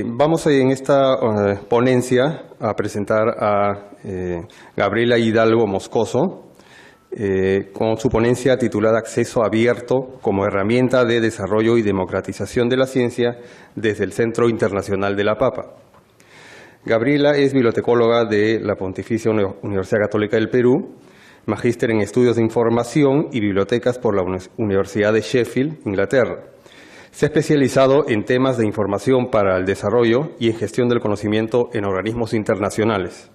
Vamos en esta ponencia a presentar a Gabriela Hidalgo Moscoso con su ponencia titulada Acceso Abierto como herramienta de desarrollo y democratización de la ciencia desde el Centro Internacional de la Papa. Gabriela es bibliotecóloga de la Pontificia Universidad Católica del Perú, magíster en Estudios de Información y Bibliotecas por la Universidad de Sheffield, Inglaterra. Se ha especializado en temas de información para el desarrollo y en gestión del conocimiento en organismos internacionales.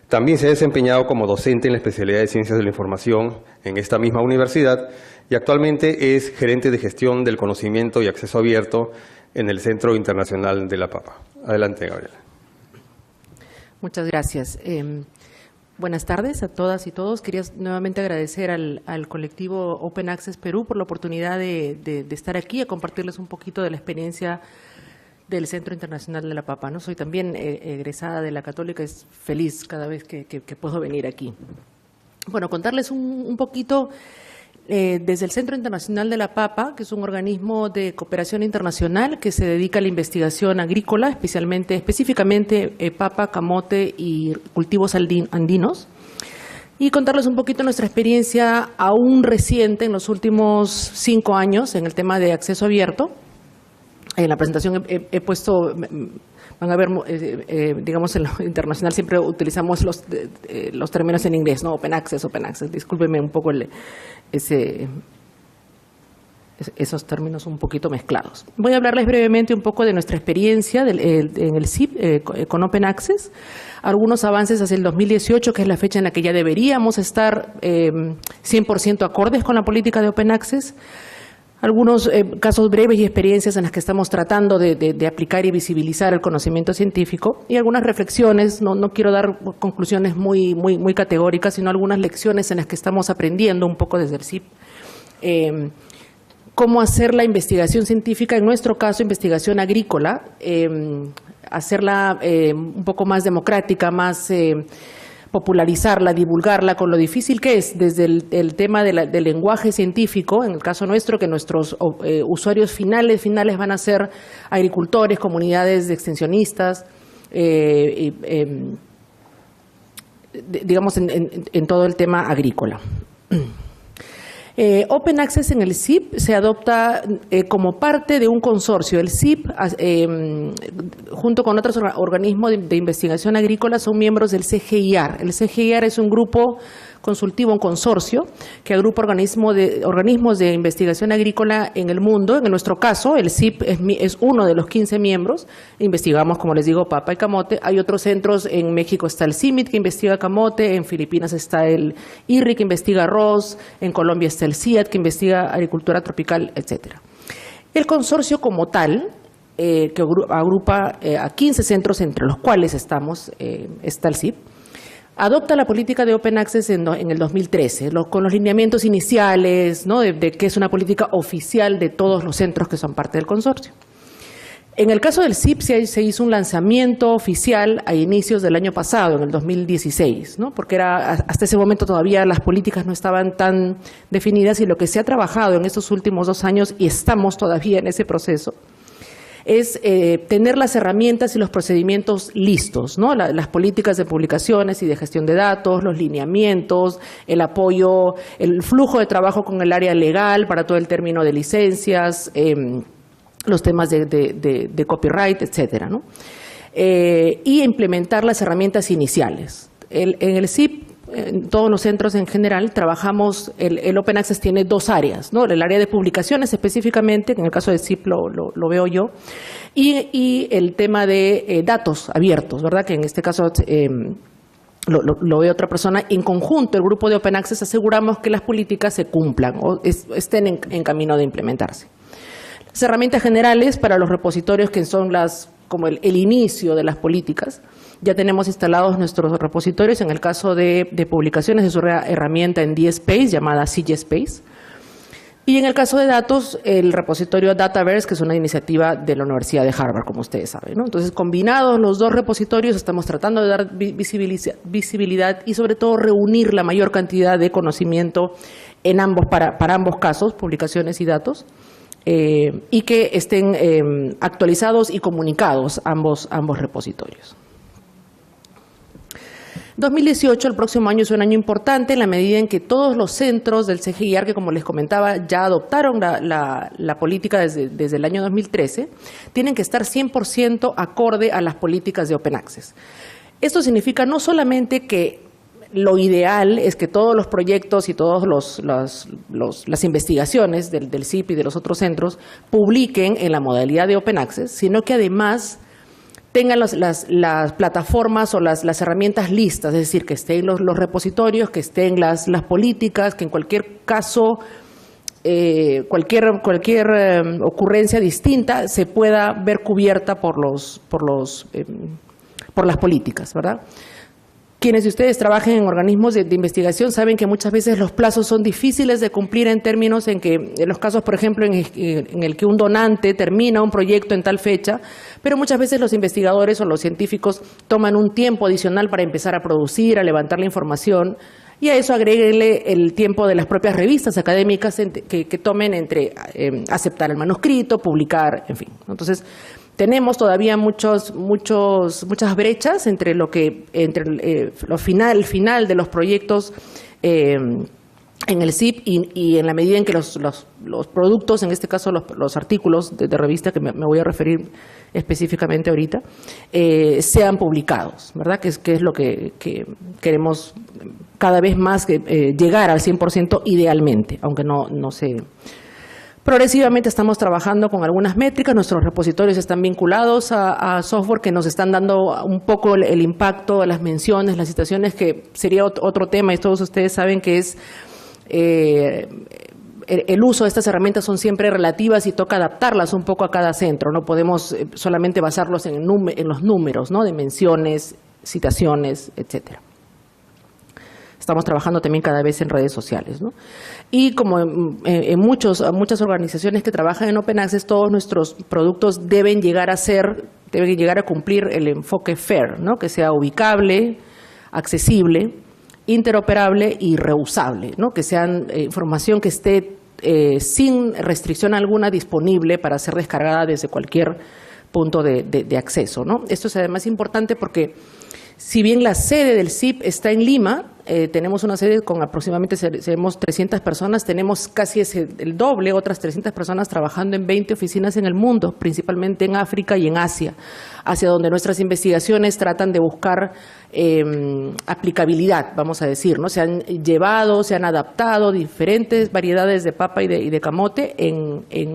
También se ha desempeñado como docente en la especialidad de Ciencias de la Información en esta misma universidad y actualmente es gerente de gestión del conocimiento y acceso abierto en el Centro Internacional de la Papa. Adelante, Gabriela. Muchas gracias. Buenas tardes a todas y todos. Quería nuevamente agradecer al colectivo Open Access Perú por la oportunidad de estar aquí a compartirles un poquito de la experiencia del Centro Internacional de la Papa, ¿no? Soy también egresada de la Católica, es feliz cada vez que puedo venir aquí. Bueno, contarles un poquito desde el Centro Internacional de la Papa, que es un organismo de cooperación internacional que se dedica a la investigación agrícola, específicamente papa, camote y cultivos andinos. Y contarles un poquito nuestra experiencia aún reciente en los últimos 5 años en el tema de acceso abierto. En la presentación he puesto, van a ver, digamos, en lo internacional siempre utilizamos los términos en inglés, ¿no? Open Access. Discúlpenme un poco esos términos un poquito mezclados. Voy a hablarles brevemente un poco de nuestra experiencia en el CIP con Open Access, algunos avances hacia el 2018, que es la fecha en la que ya deberíamos estar 100% acordes con la política de Open Access, algunos casos breves y experiencias en las que estamos tratando de aplicar y visibilizar el conocimiento científico y algunas reflexiones, no quiero dar conclusiones muy categóricas, sino algunas lecciones en las que estamos aprendiendo un poco desde el CIP. Cómo hacer la investigación científica, en nuestro caso investigación agrícola, hacerla un poco más democrática, más popularizarla, divulgarla, con lo difícil que es desde el tema del lenguaje científico, en el caso nuestro, que nuestros usuarios finales van a ser agricultores, comunidades de extensionistas, digamos en todo el tema agrícola. Open Access en el CIP se adopta como parte de un consorcio. El CIP, junto con otros organismos de investigación agrícola, son miembros del CGIAR. El CGIAR es un grupo consultivo, un consorcio, que agrupa organismos de investigación agrícola en el mundo. En nuestro caso, el CIP es uno de los 15 miembros. Investigamos, como les digo, papa y camote. Hay otros centros, en México está el CIMIT, que investiga camote, en Filipinas está el IRRI, que investiga arroz, en Colombia está el CIAT, que investiga agricultura tropical, etcétera. El consorcio como tal, que agrupa a 15 centros, entre los cuales está el CIP, adopta la política de Open Access en el 2013, con los lineamientos iniciales, ¿no? de que es una política oficial de todos los centros que son parte del consorcio. En el caso del CIP se hizo un lanzamiento oficial a inicios del año pasado, en el 2016, ¿no? Porque hasta ese momento todavía las políticas no estaban tan definidas, y lo que se ha trabajado en estos últimos 2 años, y estamos todavía en ese proceso, es tener las herramientas y los procedimientos listos, ¿no? Las políticas de publicaciones y de gestión de datos, los lineamientos, el apoyo, el flujo de trabajo con el área legal para todo el término de licencias, los temas de copyright, etcétera, ¿no? Y implementar las herramientas iniciales. En el CIP, en todos los centros en general, trabajamos, el Open Access tiene 2 áreas, ¿no? El área de publicaciones específicamente, que en el caso de CIP lo veo yo, y el tema de datos abiertos, ¿verdad? Que en este caso lo ve otra persona. En conjunto, el grupo de Open Access aseguramos que las políticas se cumplan o estén en camino de implementarse. Las herramientas generales para los repositorios, que son como el inicio de las políticas. Ya tenemos instalados nuestros repositorios. En el caso de publicaciones, es una herramienta en DSpace llamada CGSpace. Y en el caso de datos, el repositorio Dataverse, que es una iniciativa de la Universidad de Harvard, como ustedes saben, ¿no? Entonces, combinados los 2 repositorios, estamos tratando de dar visibilidad y sobre todo reunir la mayor cantidad de conocimiento en para ambos casos, publicaciones y datos, y que estén actualizados y comunicados ambos repositorios. 2018, el próximo año, es un año importante en la medida en que todos los centros del CGIAR, que como les comentaba, ya adoptaron la política desde el año 2013, tienen que estar 100% acorde a las políticas de Open Access. Esto significa no solamente que lo ideal es que todos los proyectos y todas las investigaciones del CIP y de los otros centros publiquen en la modalidad de Open Access, sino que además tengan las plataformas o las herramientas listas, es decir, que estén los repositorios, que estén las políticas, que en cualquier caso, cualquier ocurrencia distinta se pueda ver cubierta por las políticas, ¿verdad? Quienes de ustedes trabajen en organismos de investigación saben que muchas veces los plazos son difíciles de cumplir en términos en que, en los casos, por ejemplo, en el que un donante termina un proyecto en tal fecha, pero muchas veces los investigadores o los científicos toman un tiempo adicional para empezar a producir, a levantar la información, y a eso agréguenle el tiempo de las propias revistas académicas que tomen entre aceptar el manuscrito, publicar, en fin. Entonces, tenemos todavía muchas brechas entre lo final de los proyectos en el CIP y en la medida en que los productos, en este caso los artículos de revista, que me voy a referir específicamente ahorita, sean publicados, ¿verdad? Que es lo que queremos cada vez más llegar al 100% idealmente, aunque no se... Progresivamente estamos trabajando con algunas métricas, nuestros repositorios están vinculados a software que nos están dando un poco el impacto, las menciones, las citaciones, que sería otro tema, y todos ustedes saben que es el uso de estas herramientas son siempre relativas y toca adaptarlas un poco a cada centro, no podemos solamente basarlos en los números, ¿no? De menciones, citaciones, etcétera. Estamos trabajando también cada vez en redes sociales, ¿no? Y como en muchas organizaciones que trabajan en Open Access, todos nuestros productos deben llegar a cumplir el enfoque FAIR, ¿no? Que sea ubicable, accesible, interoperable y reusable, ¿no? Que sean información que esté sin restricción alguna disponible para ser descargada desde cualquier punto de acceso, ¿no? Esto es además importante porque si bien la sede del CIP está en Lima, tenemos una sede con aproximadamente seremos 300 personas, tenemos casi el doble, otras 300 personas trabajando en 20 oficinas en el mundo, principalmente en África y en Asia, hacia donde nuestras investigaciones tratan de buscar aplicabilidad, vamos a decir, ¿no? Se han adaptado diferentes variedades de papa y de camote,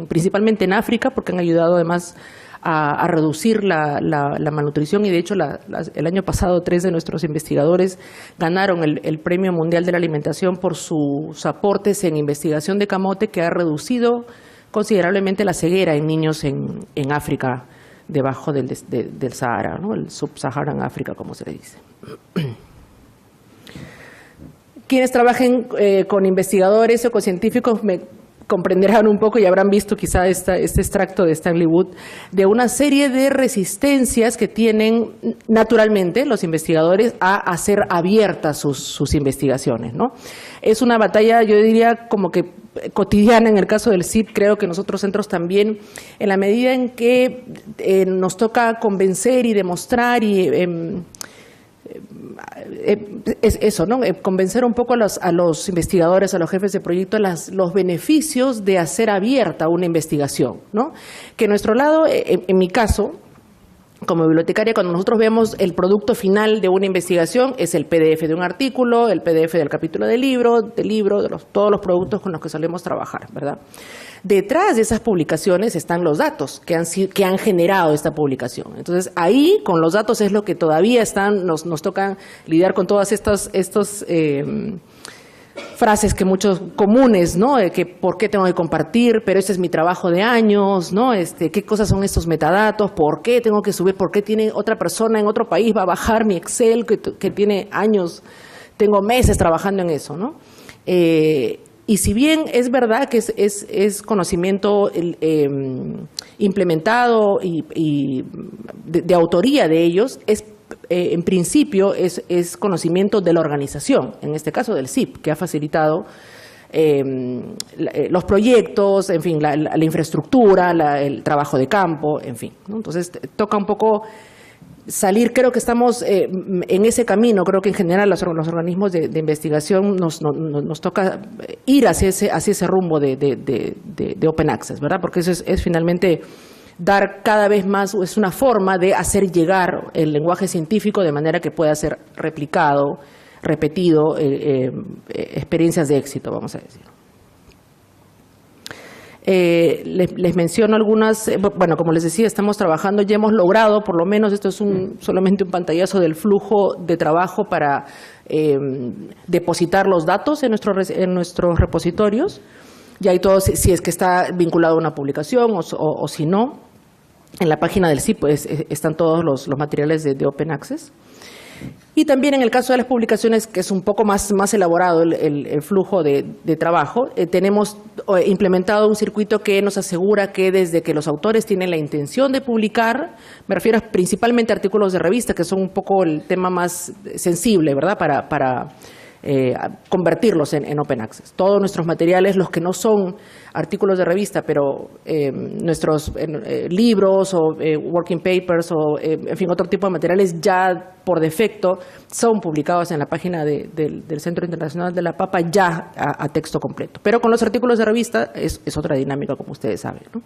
principalmente en África, porque han ayudado además a reducir la malnutrición, y de hecho el año pasado 3 de nuestros investigadores ganaron el Premio Mundial de la Alimentación por sus aportes en investigación de camote, que ha reducido considerablemente la ceguera en niños en África debajo del Sahara, ¿no? El Sub-Saharan África, como se le dice. Quienes trabajen con investigadores o con científicos me comprenderán un poco y habrán visto quizá este extracto de Stanley Wood, de una serie de resistencias que tienen naturalmente los investigadores a hacer abiertas sus investigaciones, ¿no? Es una batalla, yo diría, como que cotidiana en el caso del CIP, creo que en los otros centros también, en la medida en que nos toca convencer y demostrar y es eso, ¿no? Convencer un poco a los investigadores, a los jefes de proyecto, los beneficios de hacer abierta una investigación, ¿no? Que en nuestro lado, en mi caso, como bibliotecaria, cuando nosotros vemos el producto final de una investigación, es el PDF de un artículo, el PDF del capítulo del libro, todos los productos con los que solemos trabajar, ¿verdad? Detrás de esas publicaciones están los datos que han generado esta publicación. Entonces, ahí, con los datos, es lo que todavía nos toca lidiar con todas estas frases que muchos comunes, ¿no? De que por qué tengo que compartir, pero este es mi trabajo de años, ¿no? ¿Qué cosas son estos metadatos? ¿Por qué tengo que subir? ¿Por qué tiene otra persona en otro país va a bajar mi Excel que tiene años? Tengo meses trabajando en eso, ¿no? Y si bien es verdad que es conocimiento implementado y de autoría de ellos, en principio es conocimiento de la organización, en este caso del CIP, que ha facilitado los proyectos, en fin, la infraestructura, el trabajo de campo, en fin, ¿no? Entonces, toca un poco salir, creo que estamos en ese camino, creo que en general los organismos de investigación nos toca ir hacia ese rumbo de Open Access, ¿verdad? Porque eso es finalmente dar cada vez más, es una forma de hacer llegar el lenguaje científico de manera que pueda ser replicado, repetido, experiencias de éxito, vamos a decir. Les menciono algunas, bueno, como les decía, estamos trabajando, ya hemos logrado, por lo menos, esto es solamente un pantallazo del flujo de trabajo para depositar los datos en nuestros repositorios. Ya hay todo, si es que está vinculado a una publicación o si no. En la página del CIP pues, están todos los materiales de Open Access. Y también en el caso de las publicaciones, que es un poco más elaborado el flujo de trabajo, tenemos implementado un circuito que nos asegura que desde que los autores tienen la intención de publicar, me refiero principalmente a artículos de revista, que son un poco el tema más sensible, ¿verdad?, para convertirlos en Open Access. Todos nuestros materiales, los que no son artículos de revista, pero nuestros libros o working papers o, en fin, otro tipo de materiales ya por defecto son publicados en la página del Centro Internacional de la Papa ya a texto completo. Pero con los artículos de revista es otra dinámica, como ustedes saben, ¿no?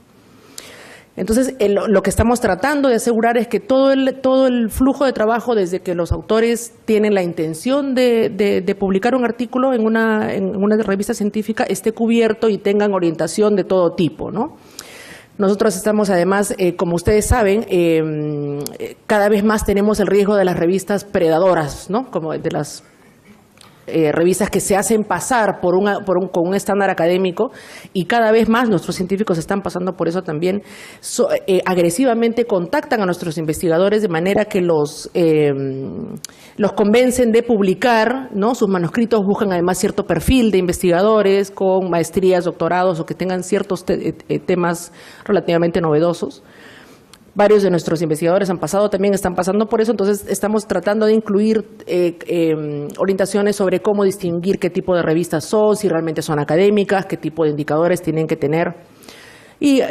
Entonces, lo que estamos tratando de asegurar es que todo el flujo de trabajo, desde que los autores tienen la intención de publicar un artículo en una revista científica, esté cubierto y tengan orientación de todo tipo, ¿no? Nosotros estamos, además, como ustedes saben, cada vez más tenemos el riesgo de las revistas predadoras, ¿no?, como de las revistas que se hacen pasar con un estándar académico, y cada vez más nuestros científicos están pasando por eso también. Agresivamente contactan a nuestros investigadores de manera que los convencen de publicar, ¿no?, sus manuscritos. Buscan además cierto perfil de investigadores con maestrías, doctorados o que tengan ciertos temas relativamente novedosos. Varios de nuestros investigadores están pasando por eso, entonces estamos tratando de incluir orientaciones sobre cómo distinguir qué tipo de revistas son, si realmente son académicas, qué tipo de indicadores tienen que tener, y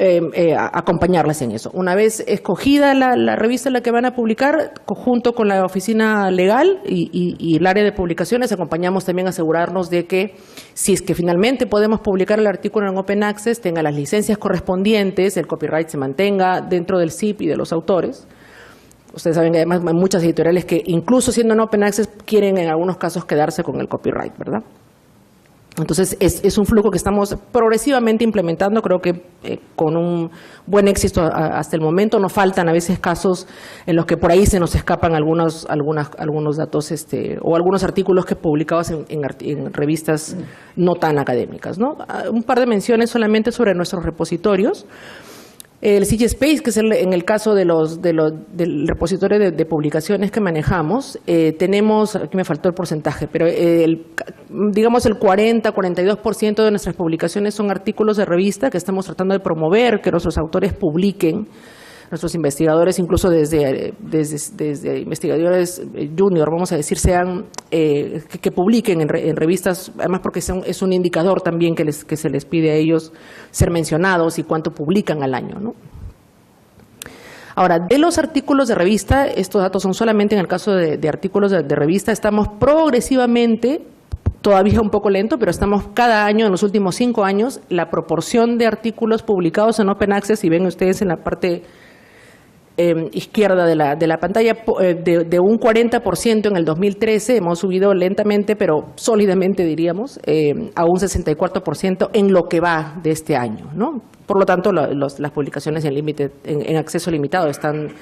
acompañarlas en eso. Una vez escogida la revista en la que van a publicar, junto con la oficina legal y el área de publicaciones, acompañamos también a asegurarnos de que, si es que finalmente podemos publicar el artículo en Open Access, tenga las licencias correspondientes, el copyright se mantenga dentro del CIP y de los autores. Ustedes saben que además hay muchas editoriales que, incluso siendo en Open Access, quieren en algunos casos quedarse con el copyright, ¿verdad? Entonces, es un flujo que estamos progresivamente implementando, creo que con un buen éxito hasta el momento. Nos faltan a veces casos en los que por ahí se nos escapan algunos datos o algunos artículos que publicados en revistas no tan académicas, ¿no? Un par de menciones solamente sobre nuestros repositorios. El CIGIE-Space, que es en el caso del repositorio de publicaciones que manejamos, tenemos, aquí me faltó el porcentaje, pero digamos el 40-42% de nuestras publicaciones son artículos de revista que estamos tratando de promover, que nuestros autores publiquen, nuestros investigadores, incluso desde investigadores junior, vamos a decir, sean que publiquen en revistas, además porque es un indicador también que se les pide a ellos ser mencionados y cuánto publican al año, ¿no? Ahora, de los artículos de revista, estos datos son solamente en el caso de artículos de revista, estamos progresivamente, todavía un poco lento, pero estamos cada año, en los últimos 5 años, la proporción de artículos publicados en Open Access, y ven ustedes en la parte izquierda de la pantalla, de un 40% en el 2013, hemos subido lentamente, pero sólidamente, diríamos, a un 64% en lo que va de este año, ¿no? Por lo tanto, las publicaciones en acceso limitado están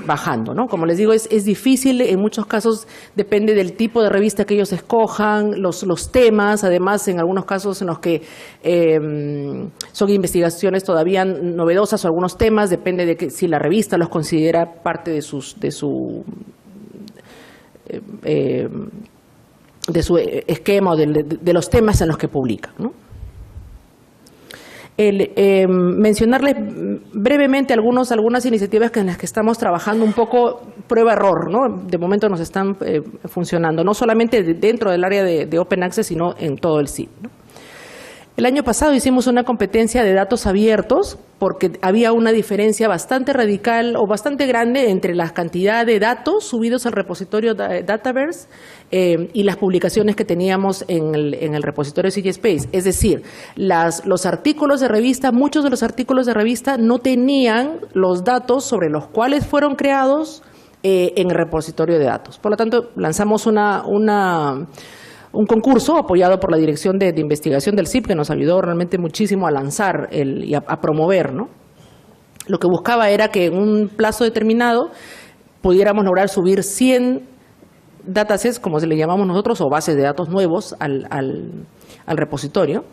bajando, ¿no? Como les digo, es difícil, en muchos casos depende del tipo de revista que ellos escojan, los temas, además en algunos casos en los que son investigaciones todavía novedosas o algunos temas, depende de que si la revista los considera parte de su esquema o de los temas en los que publica, ¿no? Mencionarles brevemente algunas iniciativas en las que estamos trabajando un poco prueba-error, ¿no? De momento nos están funcionando, no solamente dentro del área de Open Access, sino en todo el CIP, ¿no? El año pasado hicimos una competencia de datos abiertos porque había una diferencia bastante radical o bastante grande entre la cantidad de datos subidos al repositorio Dataverse y las publicaciones que teníamos en el repositorio CGSpace. Es decir, los artículos de revista, muchos de los artículos de revista no tenían los datos sobre los cuales fueron creados en el repositorio de datos. Por lo tanto, lanzamos un concurso apoyado por la Dirección de Investigación del CIP, que nos ayudó realmente muchísimo a lanzar y a promover, ¿no? Lo que buscaba era que en un plazo determinado pudiéramos lograr subir 100 datasets, como se le llamamos nosotros, o bases de datos nuevos al repositorio.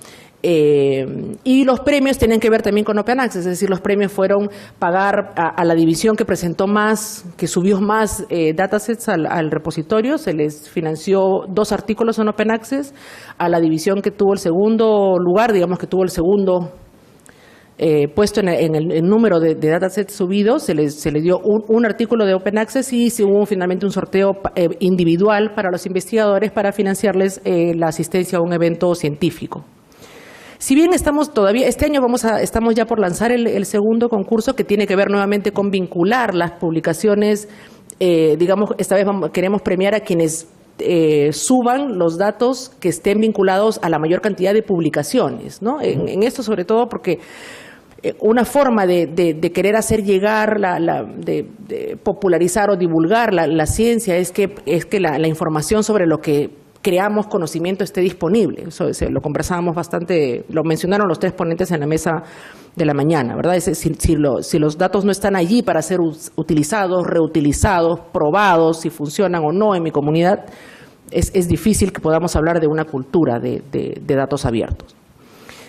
Y los premios tienen que ver también con Open Access, es decir, los premios fueron pagar a la división que presentó más, que subió más datasets al repositorio, se les financió 2 artículos en Open Access. A la división que tuvo el segundo lugar, digamos que tuvo el segundo puesto en el número de datasets subidos, se les dio un artículo de Open Access y se hubo finalmente un sorteo individual para los investigadores para financiarles la asistencia a un evento científico. Si bien estamos todavía, este año estamos ya por lanzar el segundo concurso, que tiene que ver nuevamente con vincular las publicaciones, digamos, esta vez queremos premiar a quienes suban los datos que estén vinculados a la mayor cantidad de publicaciones, ¿no? En esto sobre todo porque una forma de querer hacer llegar, de popularizar o divulgar la ciencia es que la información sobre lo que creamos conocimiento esté disponible. Eso lo conversábamos bastante, lo mencionaron los 3 ponentes en la mesa de la mañana, ¿verdad? Si los datos no están allí para ser utilizados, reutilizados, probados, si funcionan o no en mi comunidad, es difícil que podamos hablar de una cultura de datos abiertos.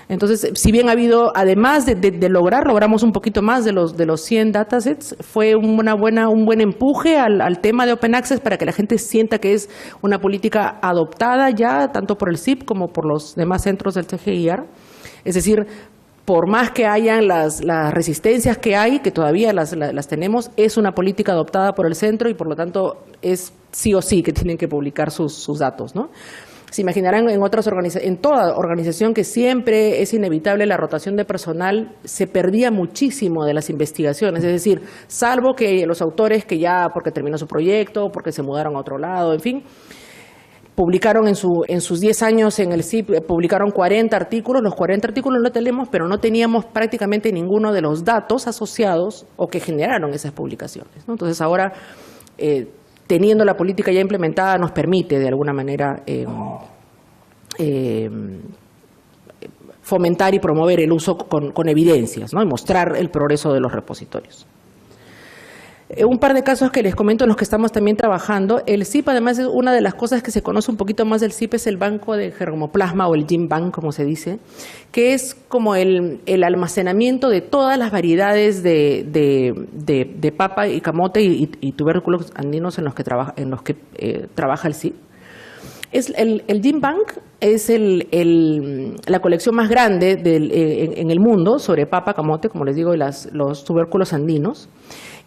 Entonces, si bien ha habido, además logramos un poquito más de los 100 datasets, fue un buen empuje al tema de Open Access para que la gente sienta que es una política adoptada ya, tanto por el CIP como por los demás centros del CGIAR. Es decir, por más que hayan las resistencias que hay, que todavía las tenemos, es una política adoptada por el centro y por lo tanto es sí o sí que tienen que publicar sus datos, ¿no? Se imaginarán en toda organización que siempre es inevitable la rotación de personal, se perdía muchísimo de las investigaciones, es decir, salvo que los autores que ya porque terminó su proyecto, porque se mudaron a otro lado, en fin, publicaron en sus 10 años en el CIP, publicaron 40 artículos, los 40 artículos los tenemos, pero no teníamos prácticamente ninguno de los datos asociados o que generaron esas publicaciones, ¿no? Entonces ahora, teniendo la política ya implementada, nos permite de alguna manera fomentar y promover el uso con evidencias, ¿no? Y mostrar el progreso de los repositorios. Un par de casos que les comento en los que estamos también trabajando. El CIP, además, es una de las cosas que se conoce un poquito más del CIP, es el banco de germoplasma o el Gene Bank, como se dice, que es como el almacenamiento de todas las variedades de papa y camote y tubérculos andinos en los que trabaja el CIP. El Gene Bank es la colección más grande en el mundo sobre papa, camote, como les digo, y los tubérculos andinos,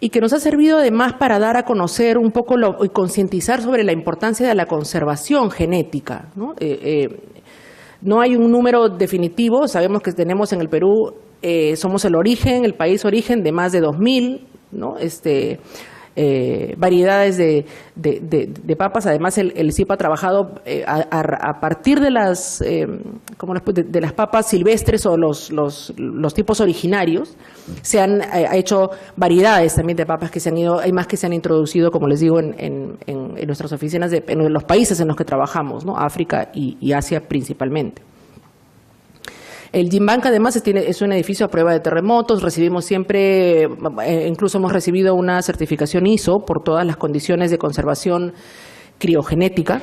y que nos ha servido además para dar a conocer un poco y concientizar sobre la importancia de la conservación genética, ¿no? No hay un número definitivo, sabemos que tenemos en el Perú, somos el país origen de más de 2.000, ¿no? Variedades de papas. Además, el CIP ha trabajado a partir de las papas silvestres o los tipos originarios. Se han hecho variedades también de papas que hay más que se han introducido, como les digo, en nuestras oficinas, en los países en los que trabajamos, ¿no? África y Asia principalmente. El Gene Bank además es un edificio a prueba de terremotos, recibimos siempre, incluso hemos recibido una certificación ISO por todas las condiciones de conservación criogenética,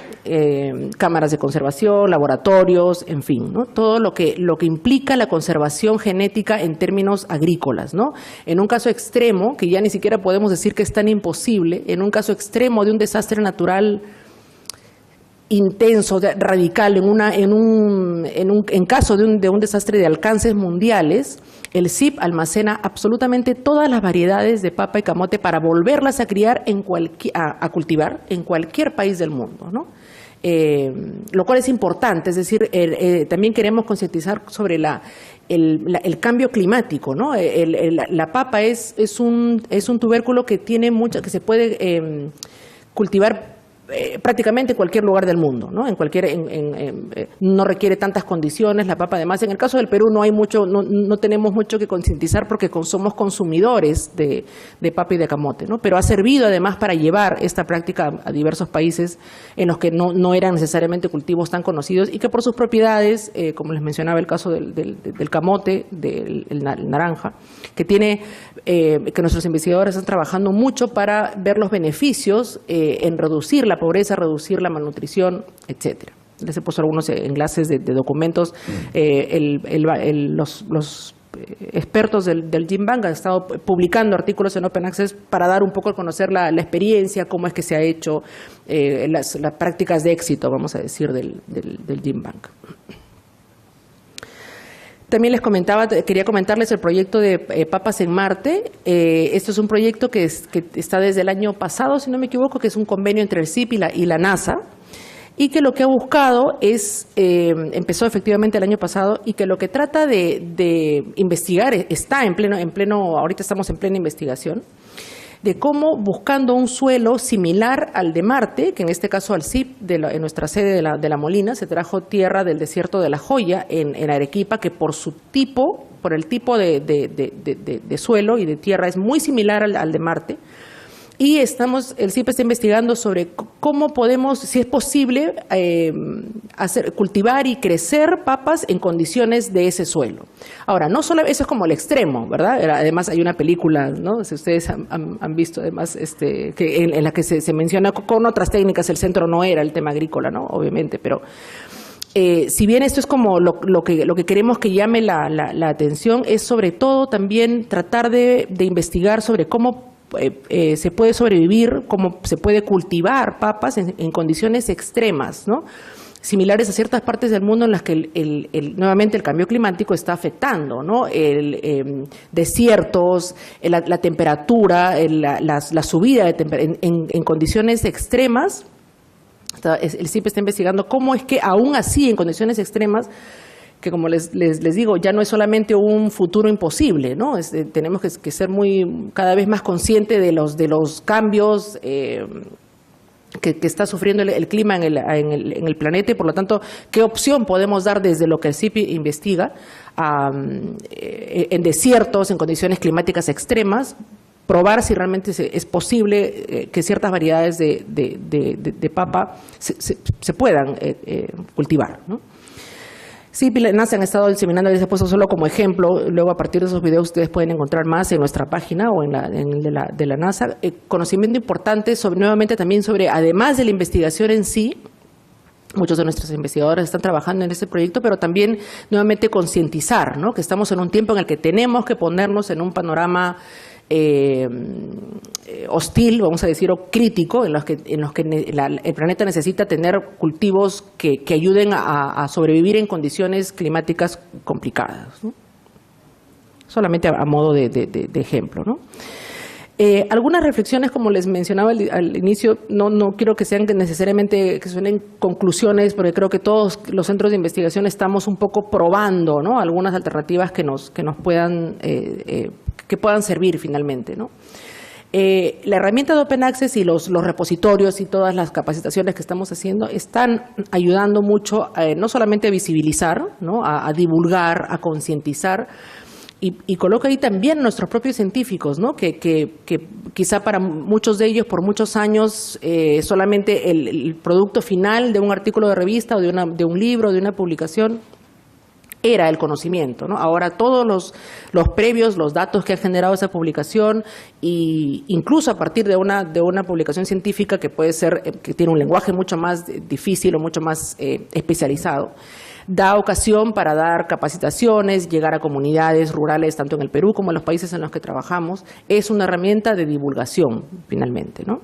cámaras de conservación, laboratorios, en fin, ¿no? Todo lo que implica la conservación genética en términos agrícolas, ¿no? En un caso extremo, que ya ni siquiera podemos decir que es tan imposible, en un caso extremo de un desastre natural intenso, radical, en caso de un desastre de alcances mundiales, el CIP almacena absolutamente todas las variedades de papa y camote para volverlas a criar a cultivar en cualquier país del mundo, ¿no? lo cual es importante, es decir, también queremos concientizar sobre el cambio climático, ¿no? La papa es un tubérculo que tiene que se puede cultivar prácticamente en cualquier lugar del mundo, ¿no? No requiere tantas condiciones la papa. Además, en el caso del Perú no tenemos mucho que concientizar porque somos consumidores de papa y de camote, ¿no? Pero ha servido además para llevar esta práctica a diversos países en los que no eran necesariamente cultivos tan conocidos y que por sus propiedades, como les mencionaba el caso del camote, del naranja, que nuestros investigadores están trabajando mucho para ver los beneficios en reducir la pobreza, reducir la malnutrición, etcétera. Les he puesto algunos enlaces de documentos. Los expertos del GenBank han estado publicando artículos en Open Access para dar un poco a conocer la experiencia, cómo es que se ha hecho, las prácticas de éxito, vamos a decir, del GenBank. También quería comentarles el proyecto de Papas en Marte. Esto es un proyecto que está desde el año pasado, si no me equivoco, que es un convenio entre el CIP y la NASA, y que lo que ha buscado empezó efectivamente el año pasado, y que lo que trata de investigar, ahorita estamos en plena investigación, de cómo buscando un suelo similar al de Marte, que en este caso al CIP, en nuestra sede de la Molina, se trajo tierra del desierto de La Joya en Arequipa, que por el tipo de suelo y de tierra es muy similar al de Marte. Y el CIP está investigando sobre cómo podemos, si es posible, cultivar y crecer papas en condiciones de ese suelo. Ahora, no solo eso es como el extremo, ¿verdad? Además hay una película, ¿no? Si ustedes han visto, además, en la que se menciona con otras técnicas, el centro no era el tema agrícola, ¿no? Obviamente, pero si bien esto es como lo que queremos que llame la atención, es sobre todo también tratar de investigar sobre cómo se puede sobrevivir, cómo se puede cultivar papas en condiciones extremas, ¿no? Similares a ciertas partes del mundo en las que nuevamente el cambio climático está afectando, ¿no? Desiertos, la temperatura, la subida en condiciones extremas. El CIP está investigando cómo es que aún así en condiciones extremas, que como les digo, ya no es solamente un futuro imposible, ¿no? Tenemos que ser cada vez más conscientes de los cambios que está sufriendo el clima en el planeta, y por lo tanto, ¿qué opción podemos dar desde lo que el CIP investiga en desiertos, en condiciones climáticas extremas? Probar si realmente es posible que ciertas variedades de papa se puedan cultivar, ¿no? Sí, la NASA han estado diseminando, les he puesto solo como ejemplo, luego a partir de esos videos ustedes pueden encontrar más en nuestra página o en de la NASA, conocimiento importante nuevamente también sobre, además de la investigación en sí. Muchos de nuestros investigadores están trabajando en este proyecto, pero también nuevamente concientizar, ¿no? Que estamos en un tiempo en el que tenemos que ponernos en un panorama hostil, vamos a decir, o crítico, en los que el planeta necesita tener cultivos que ayuden a sobrevivir en condiciones climáticas complicadas, ¿no? Solamente a modo de ejemplo, ¿no? Algunas reflexiones, como les mencionaba al inicio, no quiero que sean necesariamente que suenen conclusiones, porque creo que todos los centros de investigación estamos un poco probando, ¿no? Algunas alternativas que nos puedan que puedan servir finalmente, ¿no? La herramienta de Open Access y los repositorios y todas las capacitaciones que estamos haciendo están ayudando mucho no solamente a visibilizar, ¿no? a divulgar, a concientizar, y coloca ahí también nuestros propios científicos, ¿no? que quizá para muchos de ellos por muchos años solamente el producto final de un artículo de revista o de un libro, de una publicación, era el conocimiento, ¿no? Ahora todos los previos, los datos que ha generado esa publicación, e incluso a partir de una publicación científica que puede ser, que tiene un lenguaje mucho más difícil o mucho más especializado, da ocasión para dar capacitaciones, llegar a comunidades rurales, tanto en el Perú como en los países en los que trabajamos. Es una herramienta de divulgación, finalmente, ¿no?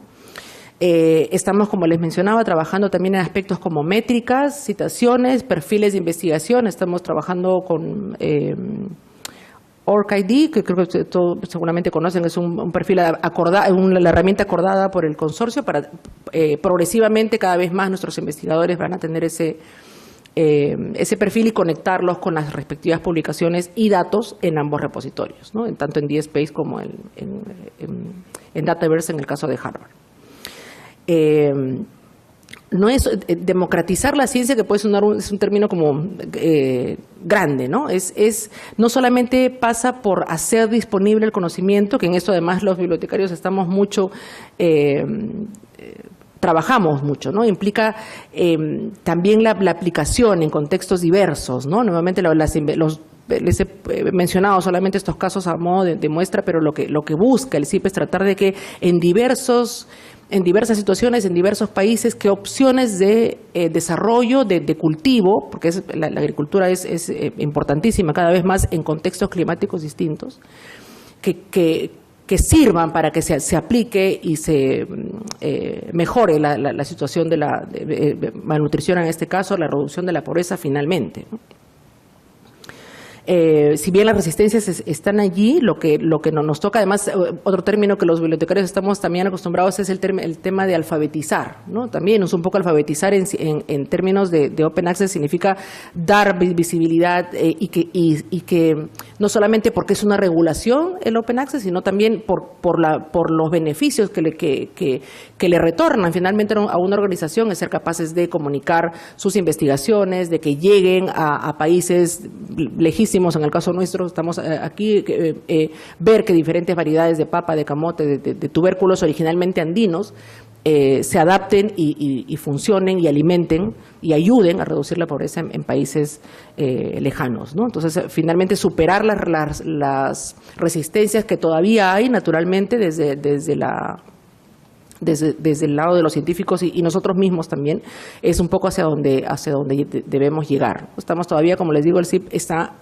Estamos, como les mencionaba, trabajando también en aspectos como métricas, citaciones, perfiles de investigación. Estamos trabajando con ORCID, que creo que todos seguramente conocen, es un perfil acordado, la herramienta acordada por el consorcio para progresivamente cada vez más nuestros investigadores van a tener ese perfil y conectarlos con las respectivas publicaciones y datos en ambos repositorios, ¿no? Tanto en DSpace como en Dataverse en el caso de Harvard. No es democratizar la ciencia, que puede sonar es un término como grande, ¿no? No solamente pasa por hacer disponible el conocimiento, que en esto además los bibliotecarios estamos mucho trabajamos mucho, ¿no? Implica también la aplicación en contextos diversos, ¿no? Nuevamente les he mencionado solamente estos casos a modo de muestra, pero lo que busca el CIP es tratar de que en diversas situaciones, en diversos países, qué opciones de desarrollo, de cultivo, porque la agricultura es importantísima cada vez más en contextos climáticos distintos, que sirvan para que se aplique y se mejore la situación de la malnutrición, en este caso, la reducción de la pobreza finalmente, ¿no? Si bien las resistencias están allí, lo que nos toca, además, otro término que los bibliotecarios estamos también acostumbrados es el tema de alfabetizar, ¿no? También es un poco alfabetizar en términos de Open Access, significa dar visibilidad y que no solamente porque es una regulación el Open Access, sino también por los beneficios que le retornan finalmente a una organización, es ser capaces de comunicar sus investigaciones, de que lleguen a países lejísimos. En el caso nuestro, estamos aquí, ver que diferentes variedades de papa, de camote, de tubérculos originalmente andinos se adapten y funcionen y alimenten y ayuden a reducir la pobreza en países lejanos, ¿no? Entonces, finalmente, superar las resistencias que todavía hay, naturalmente, desde el lado de los científicos y nosotros mismos también, es un poco hacia donde debemos llegar. Estamos todavía, como les digo, el CIP está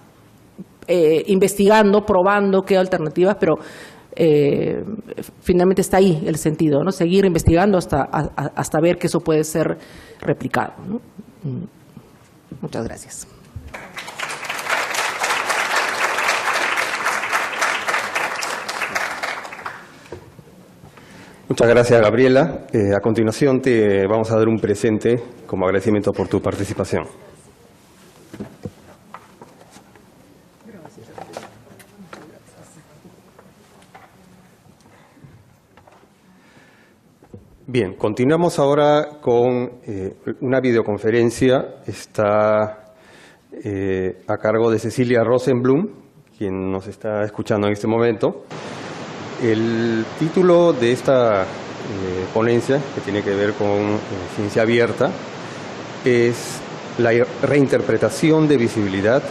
investigando, probando qué alternativas, pero finalmente está ahí el sentido, ¿no? Seguir investigando hasta ver que eso puede ser replicado, ¿no? Muchas gracias. Muchas gracias, Gabriela. A continuación te vamos a dar un presente como agradecimiento por tu participación. Bien, continuamos ahora con una videoconferencia. Está a cargo de Cecilia Rosenblum, quien nos está escuchando en este momento. El título de esta ponencia, que tiene que ver con ciencia abierta, es la reinterpretación de visibilidad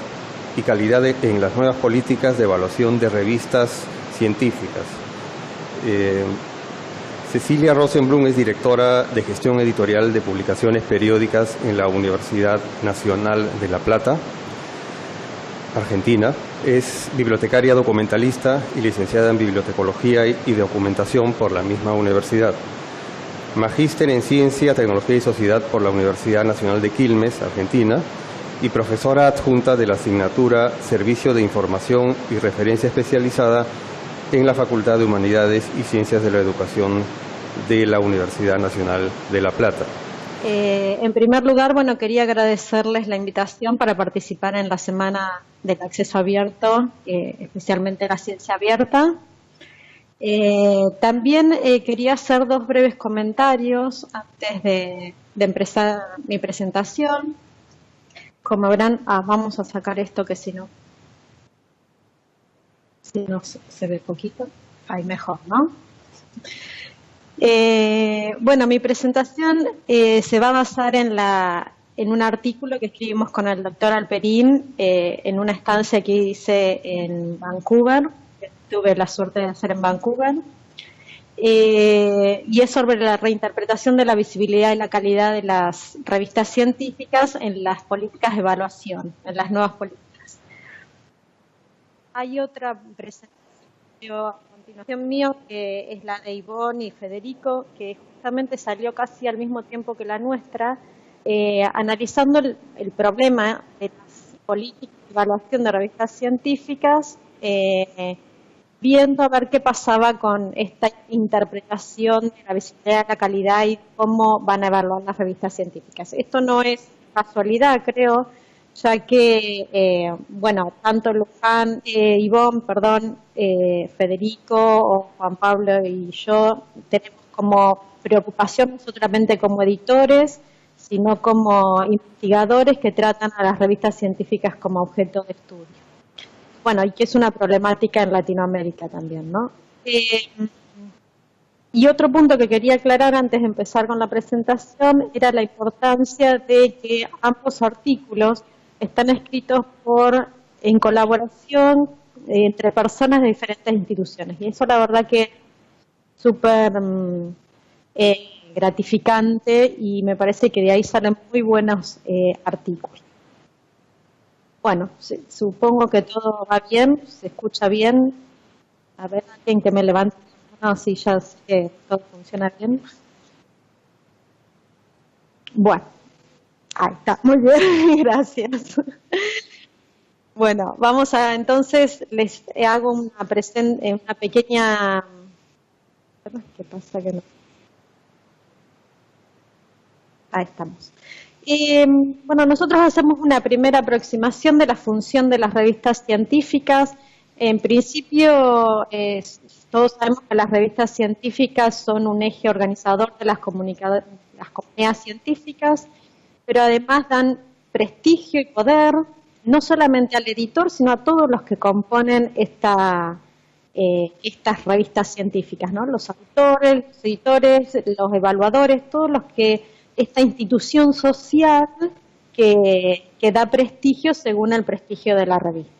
y calidad en las nuevas políticas de evaluación de revistas científicas. Cecilia Rosenblum es directora de gestión editorial de publicaciones periódicas en la Universidad Nacional de La Plata, Argentina. Es bibliotecaria documentalista y licenciada en bibliotecología y documentación por la misma universidad. Magíster en Ciencia, Tecnología y Sociedad por la Universidad Nacional de Quilmes, Argentina, y profesora adjunta de la asignatura Servicio de Información y Referencia Especializada en la Facultad de Humanidades y Ciencias de la Educación de la Universidad Nacional de La Plata. En primer lugar, quería agradecerles la invitación para participar en la Semana del Acceso Abierto, especialmente la ciencia abierta. También quería hacer dos breves comentarios antes de empezar mi presentación. Como verán, vamos a sacar esto que si no se ve poquito, ahí mejor, ¿no? Mi presentación se va a basar en un artículo que escribimos con el doctor Alperín en una estancia que hice en Vancouver. Tuve la suerte de hacer en Vancouver. Y es sobre la reinterpretación de la visibilidad y la calidad de las revistas científicas en las políticas de evaluación, en las nuevas políticas. Hay otra presentación a continuación mío, que es la de Ivonne y Federico, que justamente salió casi al mismo tiempo que la nuestra, analizando el problema de las políticas de evaluación de revistas científicas viendo a ver qué pasaba con esta interpretación de la visibilidad de la calidad y cómo van a evaluar las revistas científicas. Esto no es casualidad, creo, ya que, bueno, tanto Federico o Juan Pablo y yo tenemos como preocupación no solamente como editores, sino como investigadores que tratan a las revistas científicas como objeto de estudio. Bueno, y que es una problemática en Latinoamérica también, ¿no? Y otro punto que quería aclarar antes de empezar con la presentación era la importancia de que ambos artículos están escritos en colaboración entre personas de diferentes instituciones. Y eso la verdad que es súper gratificante y me parece que de ahí salen muy buenos artículos. Bueno, supongo que todo va bien, se escucha bien. A ver, alguien que me levante. No, sí, ya sé que todo funciona bien. Bueno, ahí está, muy bien, gracias. Bueno, entonces les hago una pequeña... ¿Qué pasa que no? Ahí estamos. Bueno, nosotros hacemos una primera aproximación de la función de las revistas científicas. En principio, todos sabemos que las revistas científicas son un eje organizador de las comunidades científicas, pero además dan prestigio y poder no solamente al editor, sino a todos los que componen estas revistas científicas, ¿no? Los autores, los editores, los evaluadores, todos los que esta institución social que da prestigio según el prestigio de la revista.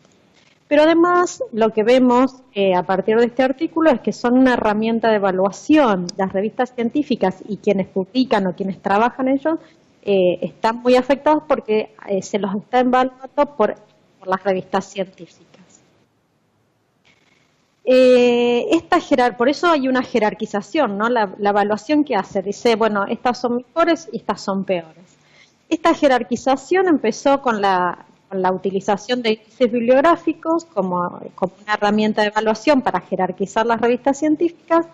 Pero además lo que vemos a partir de este artículo es que son una herramienta de evaluación. Las revistas científicas y quienes publican o quienes trabajan en ellos están muy afectados porque se los está evaluando por las revistas científicas. Por eso hay una jerarquización, ¿no? La evaluación que hace, dice, bueno, estas son mejores y estas son peores. Esta jerarquización empezó con la utilización de índices bibliográficos como una herramienta de evaluación para jerarquizar las revistas científicas,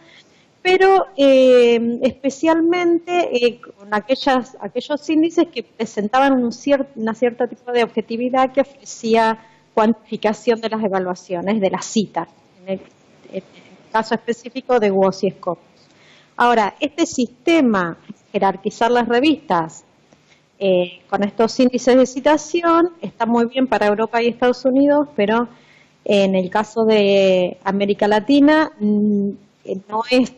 pero especialmente con aquellos índices que presentaban una cierta tipo de objetividad que ofrecía cuantificación de las evaluaciones, de las citas, en el caso específico de WOS y Scopus. Ahora, este sistema, jerarquizar las revistas con estos índices de citación, está muy bien para Europa y Estados Unidos, pero en el caso de América Latina no es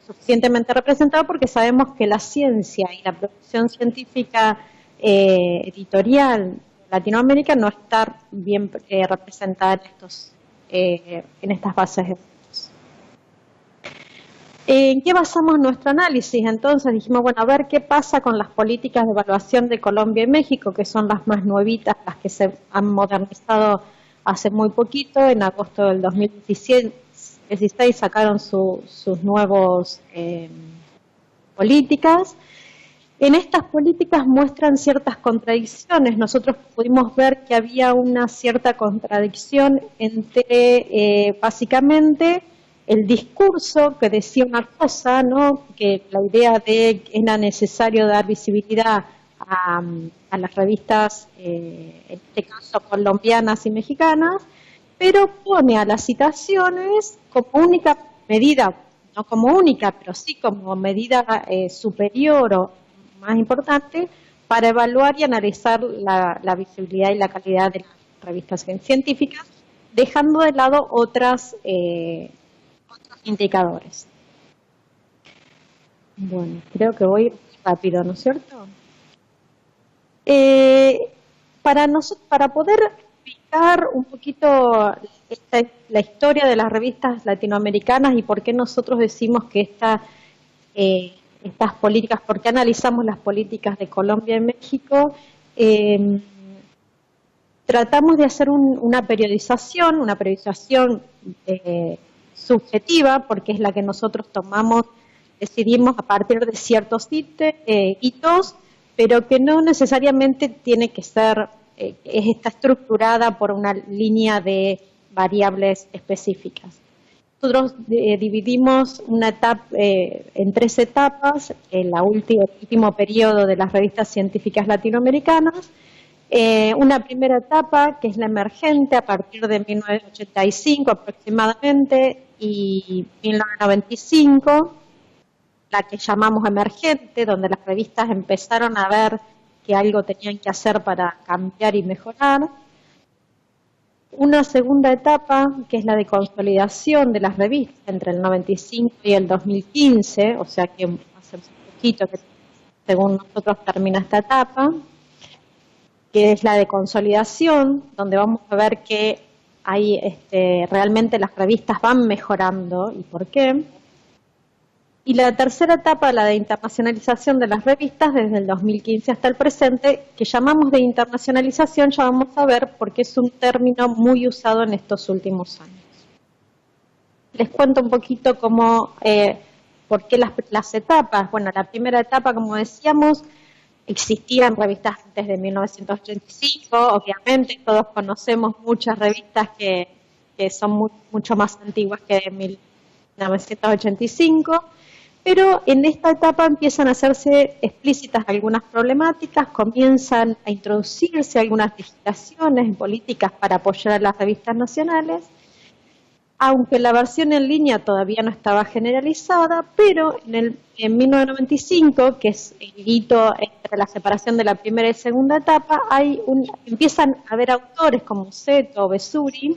suficientemente representado porque sabemos que la ciencia y la producción científica editorial en Latinoamérica no está bien representada en estas bases de datos. ¿En qué basamos nuestro análisis? Entonces dijimos, bueno, a ver qué pasa con las políticas de evaluación de Colombia y México, que son las más nuevitas, las que se han modernizado hace muy poquito. En agosto del 2016 sacaron sus nuevas políticas. En estas políticas muestran ciertas contradicciones. Nosotros pudimos ver que había una cierta contradicción entre, básicamente, el discurso que decía una cosa, ¿no? Que la idea de que era necesario dar visibilidad a las revistas, en este caso colombianas y mexicanas, pero pone a las citaciones como única medida, no como única, pero sí como medida superior o más importante para evaluar y analizar la visibilidad y la calidad de las revistas científicas, dejando de lado otros indicadores. Bueno, creo que voy rápido, ¿no es cierto? Para poder explicar un poquito la historia de las revistas latinoamericanas y por qué nosotros decimos que estas políticas, por qué analizamos las políticas de Colombia y México, tratamos de hacer una periodización subjetiva, porque es la que nosotros decidimos a partir de ciertos hitos, pero que no necesariamente tiene que ser, está estructurada por una línea de variables específicas. Nosotros dividimos una etapa en 3 etapas, el último periodo de las revistas científicas latinoamericanas. Una primera etapa, que es la emergente, a partir de 1985 aproximadamente, y 1995, la que llamamos emergente, donde las revistas empezaron a ver que algo tenían que hacer para cambiar y mejorar. Una segunda etapa, que es la de consolidación de las revistas entre el 95 y el 2015, o sea que hace poquito que según nosotros termina esta etapa, que es la de consolidación, donde vamos a ver que hay realmente las revistas van mejorando y por qué. Y la tercera etapa, la de internacionalización de las revistas desde el 2015 hasta el presente, que llamamos de internacionalización, ya vamos a ver porque es un término muy usado en estos últimos años. Les cuento un poquito por qué las etapas. Bueno, la primera etapa, como decíamos, existían revistas antes de 1985, obviamente todos conocemos muchas revistas que son mucho más antiguas que de 1985, pero en esta etapa empiezan a hacerse explícitas algunas problemáticas, comienzan a introducirse algunas legislaciones y políticas para apoyar a las revistas nacionales, aunque la versión en línea todavía no estaba generalizada, pero en 1995, que es el hito entre la separación de la primera y segunda etapa, empiezan a haber autores como Seto o Besuri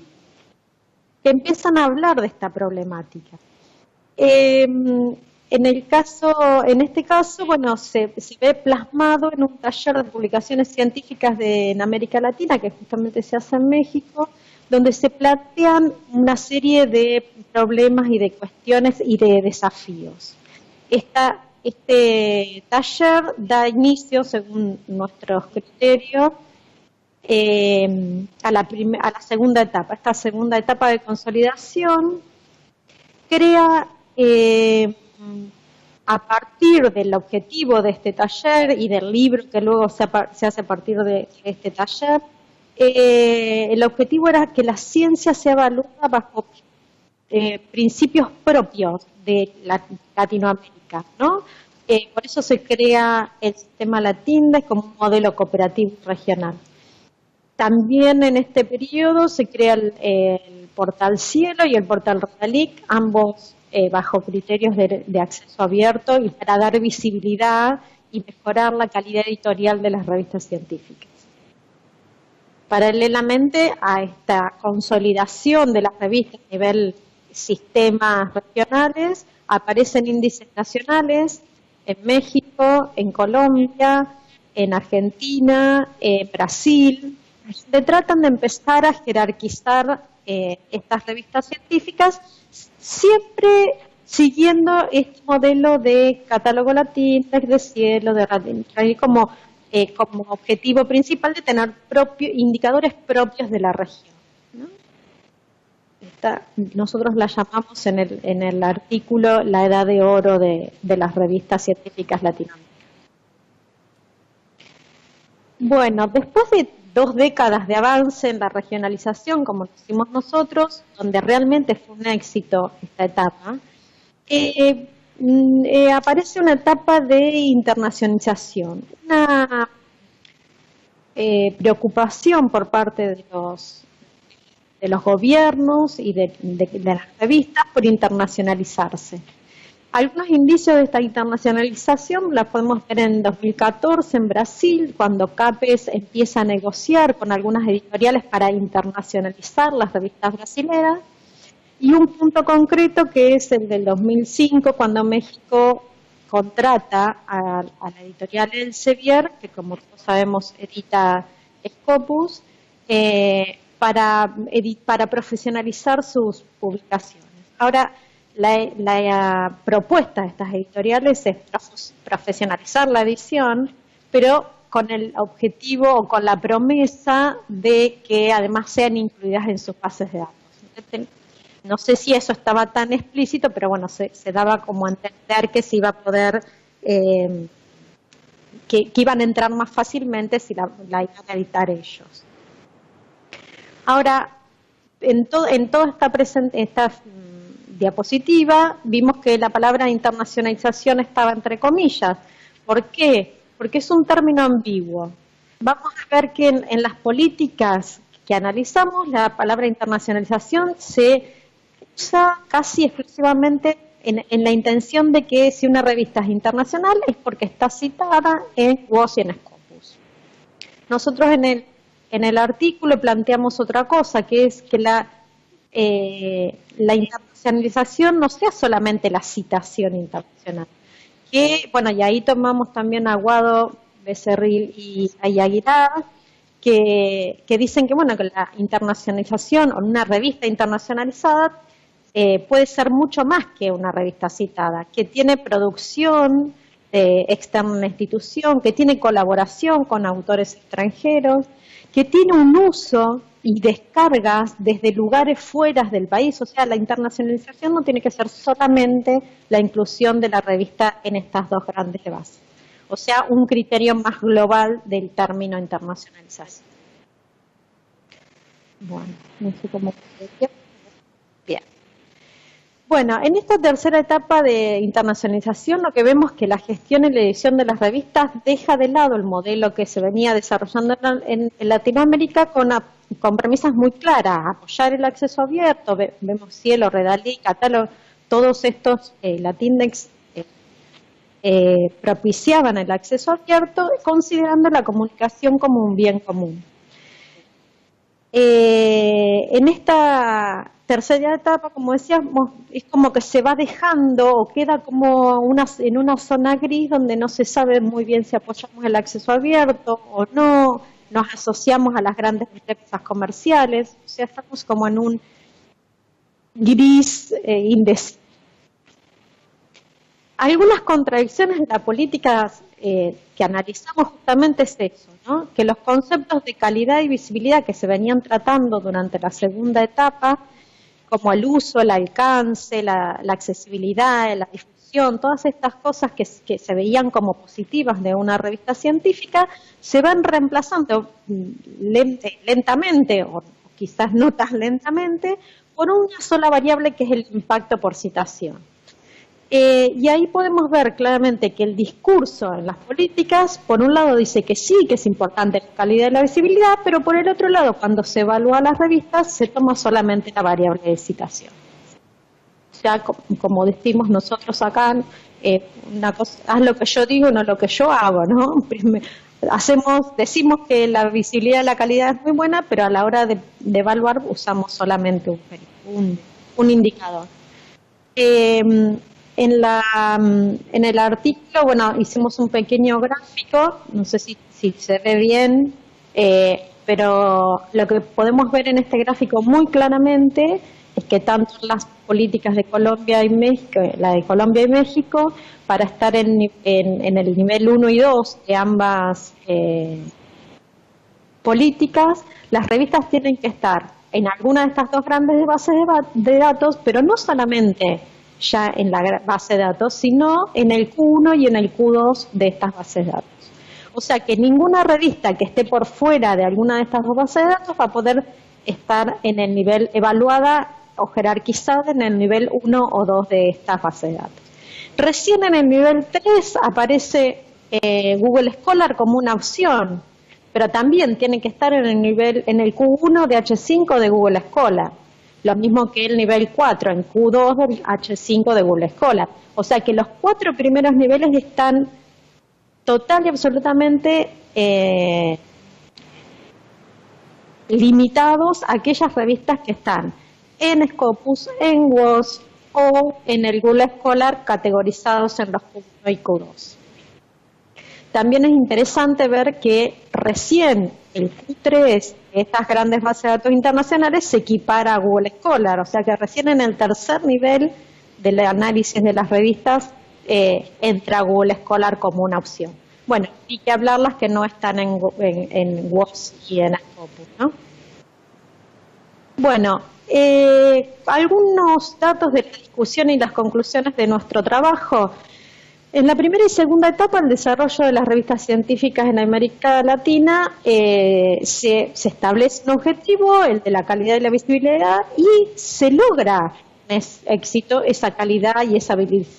que empiezan a hablar de esta problemática. En este caso, bueno, se ve plasmado en un taller de publicaciones científicas en América Latina, que justamente se hace en México, donde se plantean una serie de problemas y de cuestiones y de desafíos. Este taller da inicio, según nuestros criterios, a la segunda etapa. Esta segunda etapa de consolidación crea, a partir del objetivo de este taller y del libro que luego se hace a partir de este taller, el objetivo era que la ciencia sea evaluada bajo principios propios de Latinoamérica, ¿no? Por eso se crea el sistema Latindes como un modelo cooperativo regional. También en este periodo se crea el portal Cielo y el portal Rodalic, ambos bajo criterios de acceso abierto y para dar visibilidad y mejorar la calidad editorial de las revistas científicas. Paralelamente a esta consolidación de las revistas a nivel sistemas regionales, aparecen índices nacionales en México, en Colombia, en Argentina, en Brasil. Se tratan de empezar a jerarquizar estas revistas científicas, siempre siguiendo este modelo de catálogo latino, de Cielo, de Radio, como objetivo principal de tener indicadores propios de la región, ¿no? Nosotros la llamamos en el artículo la edad de oro de las revistas científicas latinoamericanas. Bueno, después de 2 décadas de avance en la regionalización, como decimos nosotros, donde realmente fue un éxito esta etapa, aparece una etapa de internacionalización, una preocupación por parte de los gobiernos y de las revistas por internacionalizarse. Algunos indicios de esta internacionalización la podemos ver en 2014 en Brasil, cuando CAPES empieza a negociar con algunas editoriales para internacionalizar las revistas brasileras, y un punto concreto que es el del 2005, cuando México contrata a la editorial Elsevier, que como todos sabemos edita Scopus, para profesionalizar sus publicaciones. Ahora, la propuesta de estas editoriales es profesionalizar la edición, pero con el objetivo o con la promesa de que además sean incluidas en sus bases de datos. No sé si eso estaba tan explícito, pero bueno, se daba como a entender que se iba a poder, que iban a entrar más fácilmente si la iban a editar ellos. Ahora, en toda esta diapositiva vimos que la palabra internacionalización estaba entre comillas. ¿Por qué? Porque es un término ambiguo. Vamos a ver que en las políticas que analizamos, la palabra internacionalización se usa casi exclusivamente en la intención de que si una revista es internacional es porque está citada en WOS y en Scopus. Nosotros en el artículo planteamos otra cosa, que es que la internacionalización no sea solamente la citación internacional. Que, bueno, y ahí tomamos también a Aguado, Becerril y Aguilar, que dicen que, bueno, que la internacionalización o una revista internacionalizada puede ser mucho más que una revista citada, que tiene producción externa a la institución, que tiene colaboración con autores extranjeros, que tiene un uso y descargas desde lugares fuera del país. O sea, la internacionalización no tiene que ser solamente la inclusión de la revista en estas dos grandes bases. O sea, un criterio más global del término internacionalización. Bueno, no sé cómo... Bien. Bueno, en esta tercera etapa de internacionalización lo que vemos es que la gestión y la edición de las revistas deja de lado el modelo que se venía desarrollando en Latinoamérica con premisas muy claras: apoyar el acceso abierto. Vemos Cielo, Redalí, Catálogo, todos estos Latindex propiciaban el acceso abierto, considerando la comunicación como un bien común. En esta tercera etapa, como decíamos, es como que se va dejando o queda como en una zona gris donde no se sabe muy bien si apoyamos el acceso abierto o no, nos asociamos a las grandes empresas comerciales, o sea, estamos como en un gris indeciso. Algunas contradicciones de la política que analizamos justamente es eso, ¿no? Que los conceptos de calidad y visibilidad que se venían tratando durante la segunda etapa, como el uso, el alcance, la accesibilidad, la difusión, todas estas cosas que se veían como positivas de una revista científica, se van reemplazando lentamente, o quizás no tan lentamente, por una sola variable que es el impacto por citación. Y ahí podemos ver claramente que el discurso en las políticas, por un lado dice que sí, que es importante la calidad y la visibilidad, pero por el otro lado, cuando se evalúa las revistas, se toma solamente la variable de citación. O sea, como decimos nosotros acá, una cosa, haz lo que yo digo, no lo que yo hago, ¿no? Decimos que la visibilidad y la calidad es muy buena, pero a la hora de evaluar usamos solamente un indicador. En el artículo, bueno, hicimos un pequeño gráfico, no sé si se ve bien, pero lo que podemos ver en este gráfico muy claramente es que tanto las políticas de Colombia y México, la de Colombia y México, para estar en el nivel 1 y 2 de ambas políticas, las revistas tienen que estar en alguna de estas dos grandes bases de datos, pero no solamente ya en la base de datos, sino en el Q1 y en el Q2 de estas bases de datos. O sea que ninguna revista que esté por fuera de alguna de estas dos bases de datos va a poder estar en el nivel evaluada o jerarquizada en el nivel 1 o 2 de estas bases de datos. Recién en el nivel 3 aparece Google Scholar como una opción, pero también tiene que estar en el Q1 de H5 de Google Scholar. Lo mismo que el nivel 4 en Q2 del H5 de Google Scholar. O sea que los 4 primeros niveles están total y absolutamente limitados a aquellas revistas que están en Scopus, en WOS o en el Google Scholar categorizados en los Q1 y Q2. También es interesante ver que recién el Q3 de estas grandes bases de datos internacionales se equipara a Google Scholar, o sea que recién en el tercer nivel del análisis de las revistas entra Google Scholar como una opción. Bueno, y que hablar las que no están en WOS y en Scopus, ¿no? Bueno, algunos datos de la discusión y las conclusiones de nuestro trabajo. En la primera y segunda etapa, el desarrollo de las revistas científicas en América Latina, se establece un objetivo, el de la calidad y la visibilidad, y se logra éxito esa calidad y esa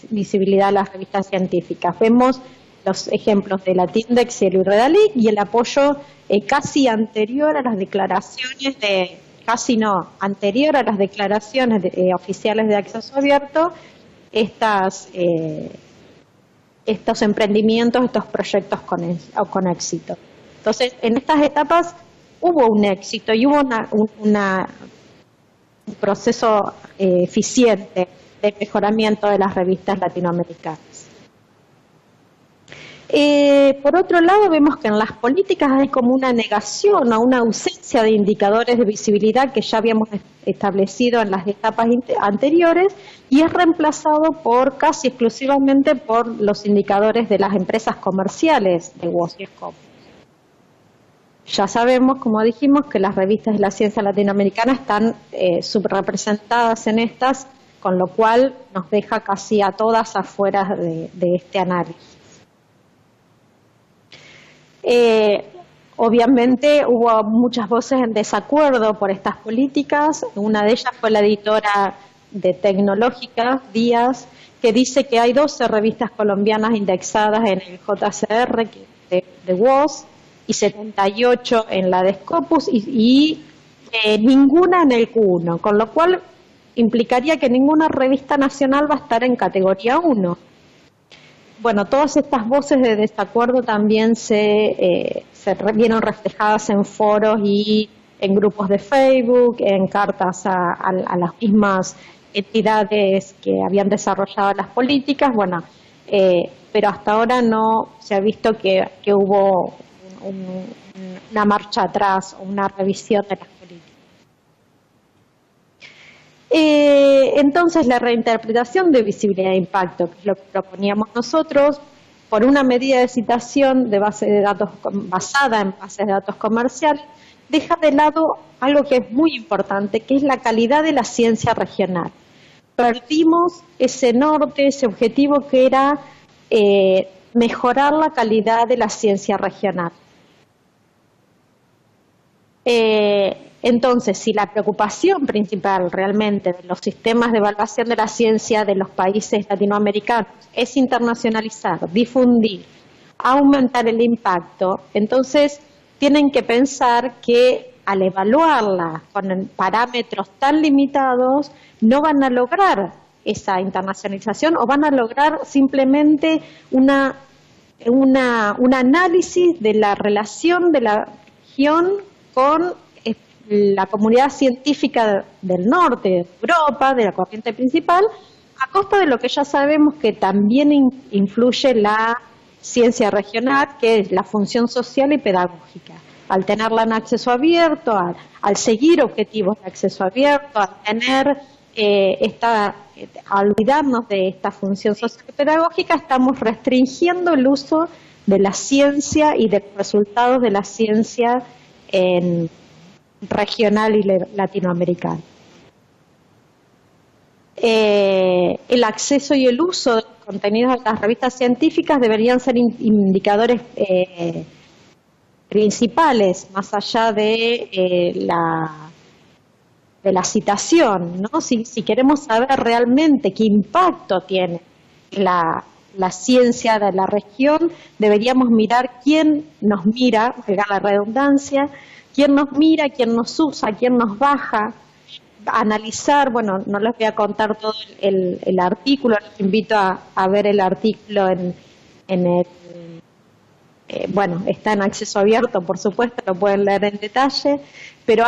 visibilidad de las revistas científicas. Vemos los ejemplos de Latindex y el Redalic y el apoyo casi anterior a las declaraciones anterior a las declaraciones oficiales de acceso abierto, estos emprendimientos, estos proyectos con éxito. Entonces, en estas etapas hubo un éxito y hubo un proceso eficiente de mejoramiento de las revistas latinoamericanas. Por otro lado, vemos que en las políticas hay como una negación o una ausencia de indicadores de visibilidad que ya habíamos establecido en las etapas anteriores y es reemplazado casi exclusivamente por los indicadores de las empresas comerciales de WOS y Scopus. Ya sabemos, como dijimos, que las revistas de la ciencia latinoamericana están subrepresentadas en estas, con lo cual nos deja casi a todas afuera de este análisis. Obviamente hubo muchas voces en desacuerdo por estas políticas. Una de ellas fue la editora de Tecnológica, Díaz, que dice que hay 12 revistas colombianas indexadas en el JCR de WOS y 78 en la de Scopus y ninguna en el Q1, con lo cual implicaría que ninguna revista nacional va a estar en categoría 1. Bueno, todas estas voces de desacuerdo también se vieron reflejadas en foros y en grupos de Facebook, en cartas a las mismas entidades que habían desarrollado las políticas, bueno, pero hasta ahora no se ha visto que hubo una marcha atrás o una revisión de las políticas. Entonces, la reinterpretación de visibilidad e impacto, que es lo que proponíamos nosotros, por una medida de citación de base de datos basada en bases de datos comerciales, deja de lado algo que es muy importante, que es la calidad de la ciencia regional. Perdimos ese norte, ese objetivo que era mejorar la calidad de la ciencia regional. Entonces, si la preocupación principal realmente de los sistemas de evaluación de la ciencia de los países latinoamericanos es internacionalizar, difundir, aumentar el impacto, entonces tienen que pensar que al evaluarla con parámetros tan limitados no van a lograr esa internacionalización o van a lograr simplemente un análisis de la relación de la región con la comunidad científica del norte de Europa, de la corriente principal, a costa de lo que ya sabemos que también influye la ciencia regional, que es la función social y pedagógica. Al tenerla en acceso abierto, al seguir objetivos de acceso abierto, al tener a olvidarnos de esta función social y pedagógica, estamos restringiendo el uso de la ciencia y de los resultados de la ciencia en regional y latinoamericano. El acceso y el uso de los contenidos de las revistas científicas deberían ser indicadores principales, más allá de la citación, ¿no? Si queremos saber realmente qué impacto tiene la ciencia de la región, deberíamos mirar quién nos mira, valga la redundancia, quién nos mira, quién nos usa, quién nos baja, analizar, bueno, no les voy a contar todo el artículo, les invito a ver el artículo bueno, está en acceso abierto, por supuesto, lo pueden leer en detalle, pero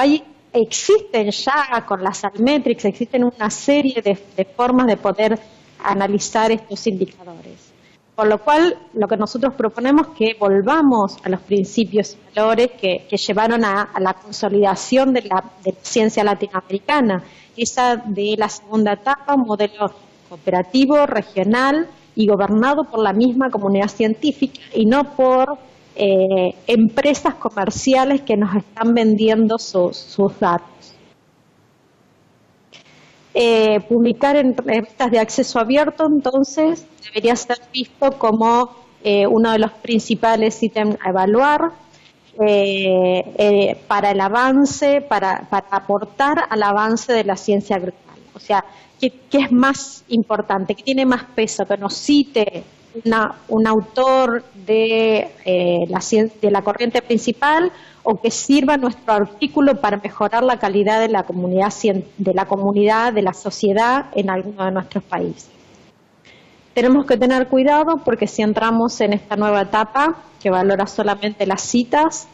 existen ya con las Altmetrics, existen una serie de formas de poder analizar estos indicadores. Por lo cual, lo que nosotros proponemos es que volvamos a los principios y valores que llevaron a la consolidación de la ciencia latinoamericana, esa de la segunda etapa, un modelo cooperativo, regional y gobernado por la misma comunidad científica y no por empresas comerciales que nos están vendiendo sus datos. Publicar en revistas de acceso abierto, entonces, debería ser visto como uno de los principales ítems a evaluar para el avance, para aportar al avance de la ciencia agrícola. O sea, ¿qué es más importante? ¿Qué tiene más peso? Que nos cite un autor de la corriente principal, o que sirva nuestro artículo para mejorar la calidad de la comunidad, de la sociedad en alguno de nuestros países. Tenemos que tener cuidado porque si entramos en esta nueva etapa que valora solamente las citas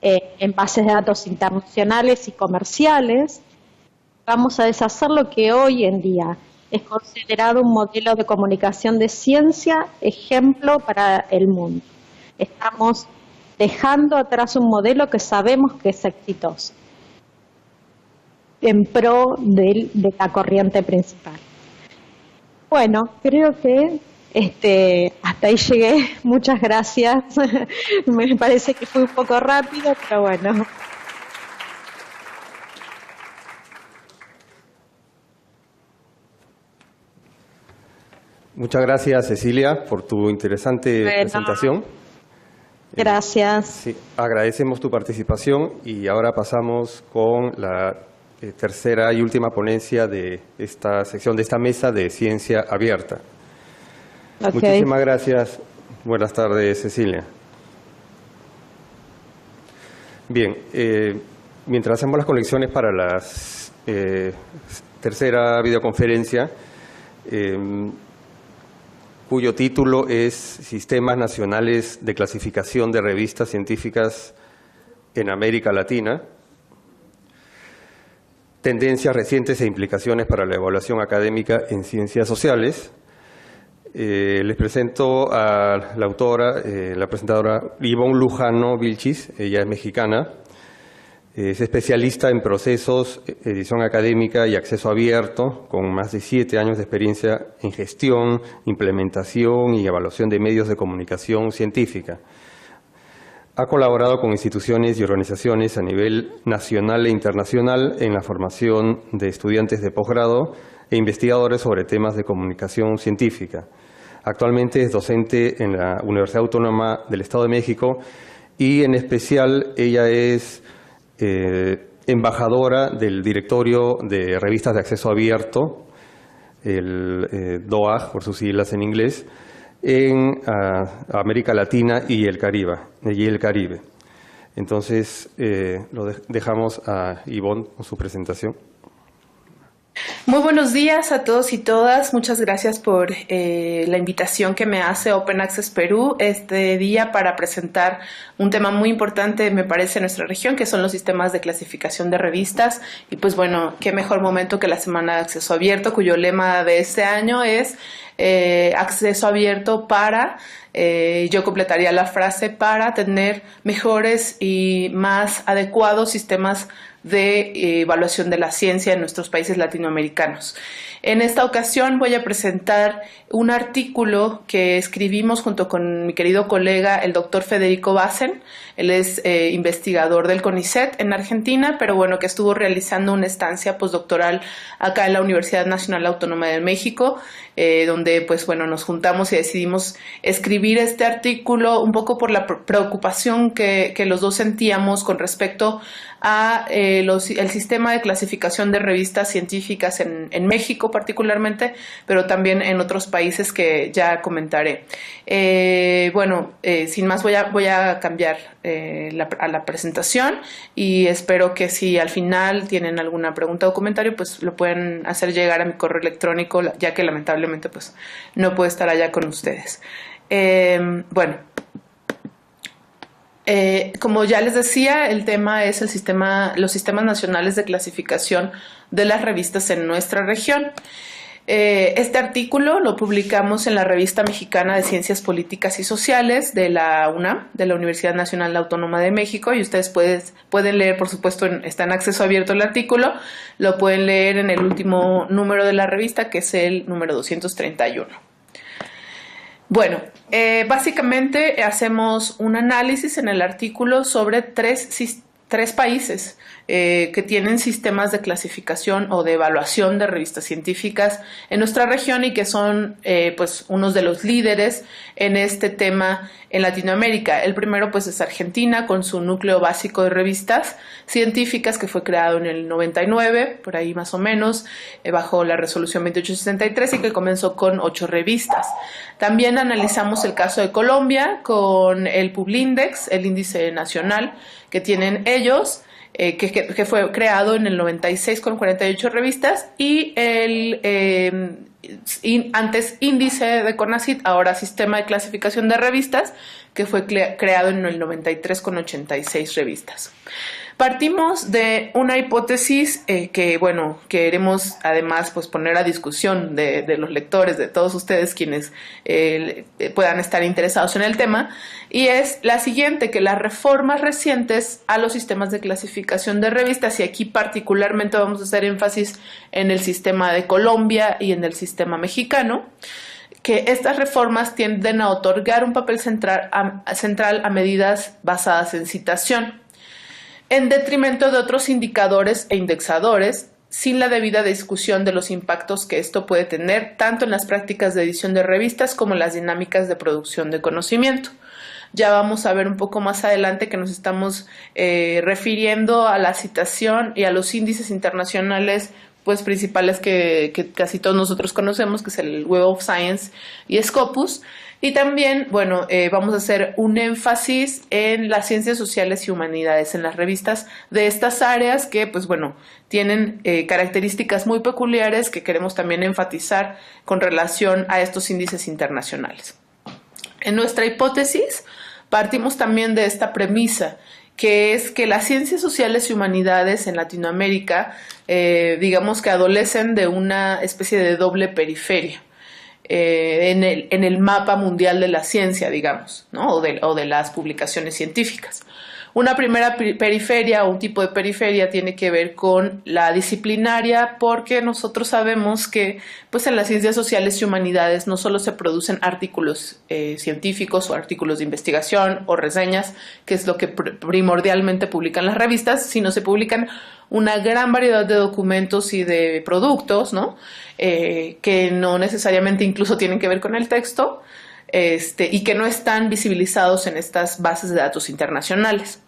en bases de datos internacionales y comerciales, vamos a deshacer lo que hoy en día es considerado un modelo de comunicación de ciencia, ejemplo para el mundo. Estamos dejando atrás un modelo que sabemos que es exitoso, en pro de la corriente principal. Bueno, creo que hasta ahí llegué. Muchas gracias. Me parece que fue un poco rápido, pero bueno. Muchas gracias, Cecilia, por tu interesante presentación. Gracias. Sí, agradecemos tu participación y ahora pasamos con la tercera y última ponencia de esta sección, de esta mesa de ciencia abierta. Okay. Muchísimas gracias. Buenas tardes, Cecilia. Bien, mientras hacemos las conexiones para la tercera videoconferencia, cuyo título es Sistemas Nacionales de Clasificación de Revistas Científicas en América Latina, tendencias recientes e implicaciones para la evaluación académica en ciencias sociales. Les presento a la autora, la presentadora Ivonne Lujano Vilchis. Ella es mexicana. Es especialista en procesos, edición académica y acceso abierto, con más de 7 años de experiencia en gestión, implementación y evaluación de medios de comunicación científica. Ha colaborado con instituciones y organizaciones a nivel nacional e internacional en la formación de estudiantes de posgrado e investigadores sobre temas de comunicación científica. Actualmente es docente en la Universidad Autónoma del Estado de México y en especial ella es embajadora del directorio de revistas de acceso abierto, el DOAG, por sus siglas en inglés, en América Latina y el Caribe. Entonces, dejamos a Ivonne con su presentación. Muy buenos días a todos y todas. Muchas gracias por la invitación que me hace Open Access Perú este día para presentar un tema muy importante, me parece, en nuestra región, que son los sistemas de clasificación de revistas. Y pues bueno, qué mejor momento que la Semana de Acceso Abierto, cuyo lema de este año es acceso abierto para, yo completaría la frase, para tener mejores y más adecuados sistemas de evaluación de la ciencia en nuestros países latinoamericanos. En esta ocasión voy a presentar un artículo que escribimos junto con mi querido colega, el doctor Federico Bassen. Él es investigador del CONICET en Argentina, pero bueno, que estuvo realizando una estancia postdoctoral acá en la Universidad Nacional Autónoma de México, donde pues bueno, nos juntamos y decidimos escribir este artículo un poco por la preocupación que los dos sentíamos con respecto a el sistema de clasificación de revistas científicas en México particularmente, pero también en otros países que ya comentaré. Sin más voy a cambiar a la presentación y espero que si al final tienen alguna pregunta o comentario, pues lo pueden hacer llegar a mi correo electrónico, ya que lamentablemente pues no puedo estar allá con ustedes. Como ya les decía, el tema es los sistemas nacionales de clasificación de las revistas en nuestra región. Este artículo lo publicamos en la Revista Mexicana de Ciencias Políticas y Sociales de la UNAM, de la Universidad Nacional Autónoma de México, y ustedes pueden leer, por supuesto, está en acceso abierto el artículo, lo pueden leer en el último número de la revista, que es el número 231. Bueno, básicamente hacemos un análisis en el artículo sobre tres 3 países que tienen sistemas de clasificación o de evaluación de revistas científicas en nuestra región y que son pues unos de los líderes en este tema en Latinoamérica. El primero pues es Argentina, con su núcleo básico de revistas científicas, que fue creado en el 99, por ahí más o menos, bajo la resolución 2863, y que comenzó con 8 revistas. También analizamos el caso de Colombia con el Publindex, el índice nacional que tienen ellos, que fue creado en el 96 con 48 revistas, y el antes índice de CONACYT, ahora sistema de clasificación de revistas, que fue creado en el 93 con 86 revistas. Partimos de una hipótesis que, bueno, queremos además pues poner a discusión de los lectores, de todos ustedes quienes puedan estar interesados en el tema, y es la siguiente: que las reformas recientes a los sistemas de clasificación de revistas, y aquí particularmente vamos a hacer énfasis en el sistema de Colombia y en el sistema mexicano, que estas reformas tienden a otorgar un papel central a medidas basadas en citación, en detrimento de otros indicadores e indexadores, sin la debida discusión de los impactos que esto puede tener tanto en las prácticas de edición de revistas como en las dinámicas de producción de conocimiento. Ya vamos a ver un poco más adelante que nos estamos refiriendo a la citación y a los índices internacionales pues principales que casi todos nosotros conocemos, que es el Web of Science y Scopus. Y también, bueno, vamos a hacer un énfasis en las ciencias sociales y humanidades, en las revistas de estas áreas que, pues bueno, tienen características muy peculiares que queremos también enfatizar con relación a estos índices internacionales. En nuestra hipótesis partimos también de esta premisa, que es que las ciencias sociales y humanidades en Latinoamérica, digamos que adolecen de una especie de doble periferia en el mapa mundial de la ciencia, digamos, ¿no? o de las publicaciones científicas. Una primera periferia o un tipo de periferia tiene que ver con la disciplinaria, porque nosotros sabemos que pues, en las ciencias sociales y humanidades no solo se producen artículos científicos o artículos de investigación o reseñas, que es lo que primordialmente publican las revistas, sino se publican una gran variedad de documentos y de productos, ¿no? Que no necesariamente incluso tienen que ver con el texto, y que no están visibilizados en estas bases de datos internacionales.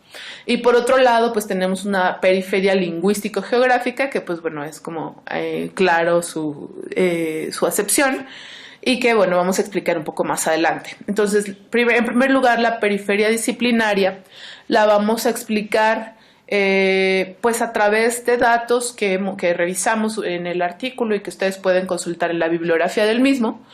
Y por otro lado, pues tenemos una periferia lingüístico-geográfica que, pues bueno, es como claro su acepción, y que, bueno, vamos a explicar un poco más adelante. Entonces, en primer lugar, la periferia disciplinaria la vamos a explicar pues a través de datos que revisamos en el artículo y que ustedes pueden consultar en la bibliografía del mismo,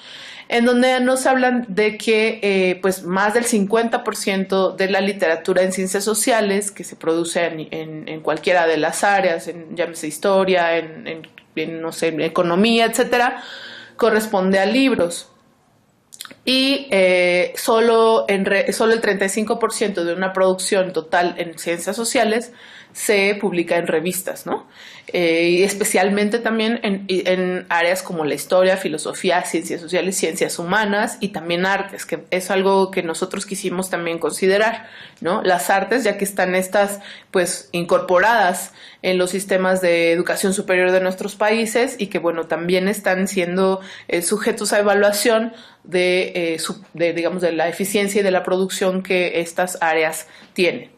en donde nos hablan de que pues más del 50% de la literatura en ciencias sociales que se produce en cualquiera de las áreas, llámese historia, no sé, en economía, etcétera, corresponde a libros. Y solo el 35% de una producción total en ciencias sociales se publica en revistas, ¿no? Y especialmente también en áreas como la historia, filosofía, ciencias sociales, ciencias humanas y también artes, que es algo que nosotros quisimos también considerar, ¿no? Las artes, ya que están estas pues incorporadas en los sistemas de educación superior de nuestros países y que bueno, también están siendo sujetos a evaluación digamos, de la eficiencia y de la producción que estas áreas tienen.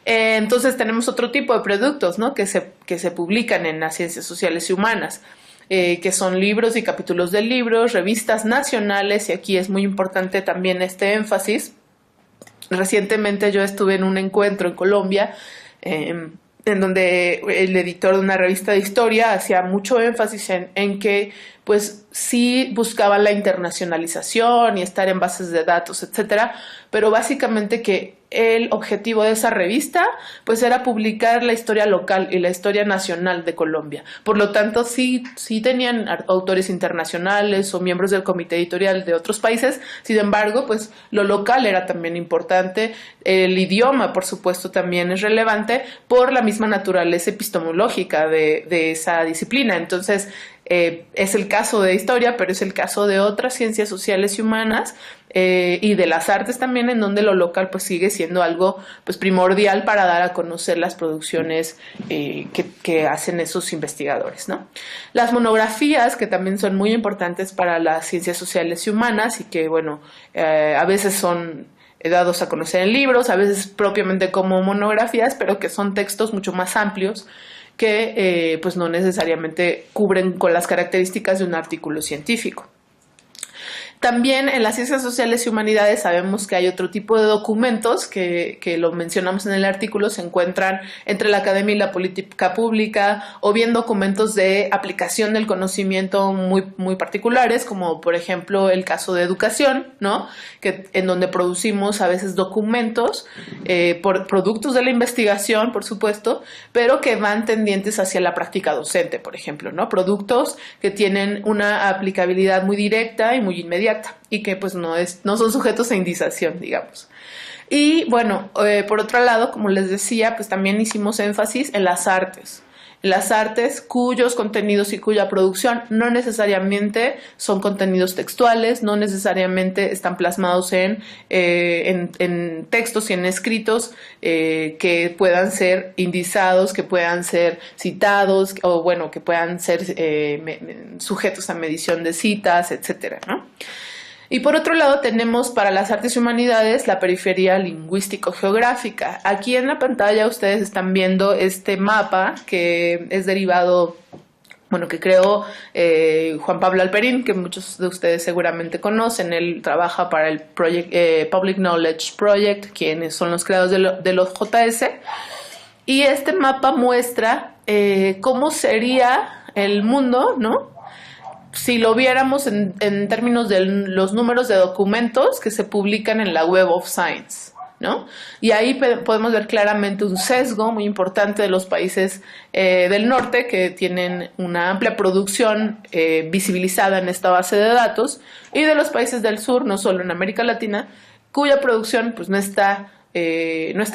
Entonces tenemos otro tipo de productos, ¿no? que se publican en las ciencias sociales y humanas, que son libros y capítulos de libros, revistas nacionales, y aquí es muy importante también este énfasis. Recientemente yo estuve en un encuentro en Colombia, en donde el editor de una revista de historia hacía mucho énfasis en que pues sí buscaban la internacionalización y estar en bases de datos, etcétera, pero básicamente que el objetivo de esa revista pues era publicar la historia local y la historia nacional de Colombia. Por lo tanto, sí tenían autores internacionales o miembros del comité editorial de otros países. Sin embargo, pues lo local era también importante. El idioma, por supuesto, también es relevante por la misma naturaleza epistemológica de esa disciplina. Entonces, es el caso de historia, pero es el caso de otras ciencias sociales y humanas, y de las artes también, en donde lo local pues sigue siendo algo pues primordial para dar a conocer las producciones que hacen esos investigadores, ¿no? Las monografías, que también son muy importantes para las ciencias sociales y humanas y que, bueno, a veces son dados a conocer en libros, a veces propiamente como monografías, pero que son textos mucho más amplios que pues no necesariamente cubren con las características de un artículo científico. También en las ciencias sociales y humanidades sabemos que hay otro tipo de documentos que lo mencionamos en el artículo, se encuentran entre la academia y la política pública, o bien documentos de aplicación del conocimiento muy particulares, como por ejemplo el caso de educación, ¿no? En donde producimos a veces documentos por productos de la investigación, por supuesto, pero que van tendientes hacia la práctica docente, por ejemplo, ¿no? Productos que tienen una aplicabilidad muy directa y muy inmediata, y que pues no son sujetos a indización, digamos. Y bueno, por otro lado, como les decía, pues también hicimos énfasis en las artes cuyos contenidos y cuya producción no necesariamente son contenidos textuales, no necesariamente están plasmados en textos y en escritos que puedan ser indizados, que puedan ser citados, o bueno, que puedan ser sujetos a medición de citas, etcétera, ¿no? Y por otro lado tenemos para las artes y humanidades la periferia lingüístico-geográfica. Aquí en la pantalla ustedes están viendo este mapa que es derivado, bueno, que creó Juan Pablo Alperín, que muchos de ustedes seguramente conocen. Él trabaja para el Public Knowledge Project, quienes son los creadores de los JS. Y este mapa muestra cómo sería el mundo, ¿no?, si lo viéramos en términos de los números de documentos que se publican en la Web of Science, ¿no? Y ahí podemos ver claramente un sesgo muy importante de los países del norte, que tienen una amplia producción visibilizada en esta base de datos, y de los países del sur, no solo en América Latina, cuya producción pues no está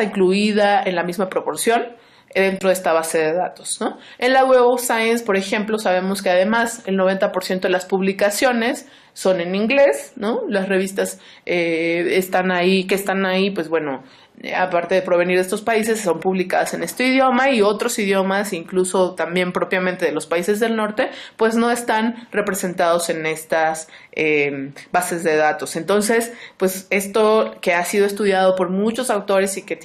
incluida en la misma proporción dentro de esta base de datos, ¿no? En la Web of Science, por ejemplo, sabemos que además el 90% de las publicaciones son en inglés, ¿no? Las revistas están ahí, pues bueno, aparte de provenir de estos países, son publicadas en este idioma, y otros idiomas, incluso también propiamente de los países del norte, pues no están representados en estas bases de datos. Entonces, pues esto que ha sido estudiado por muchos autores y que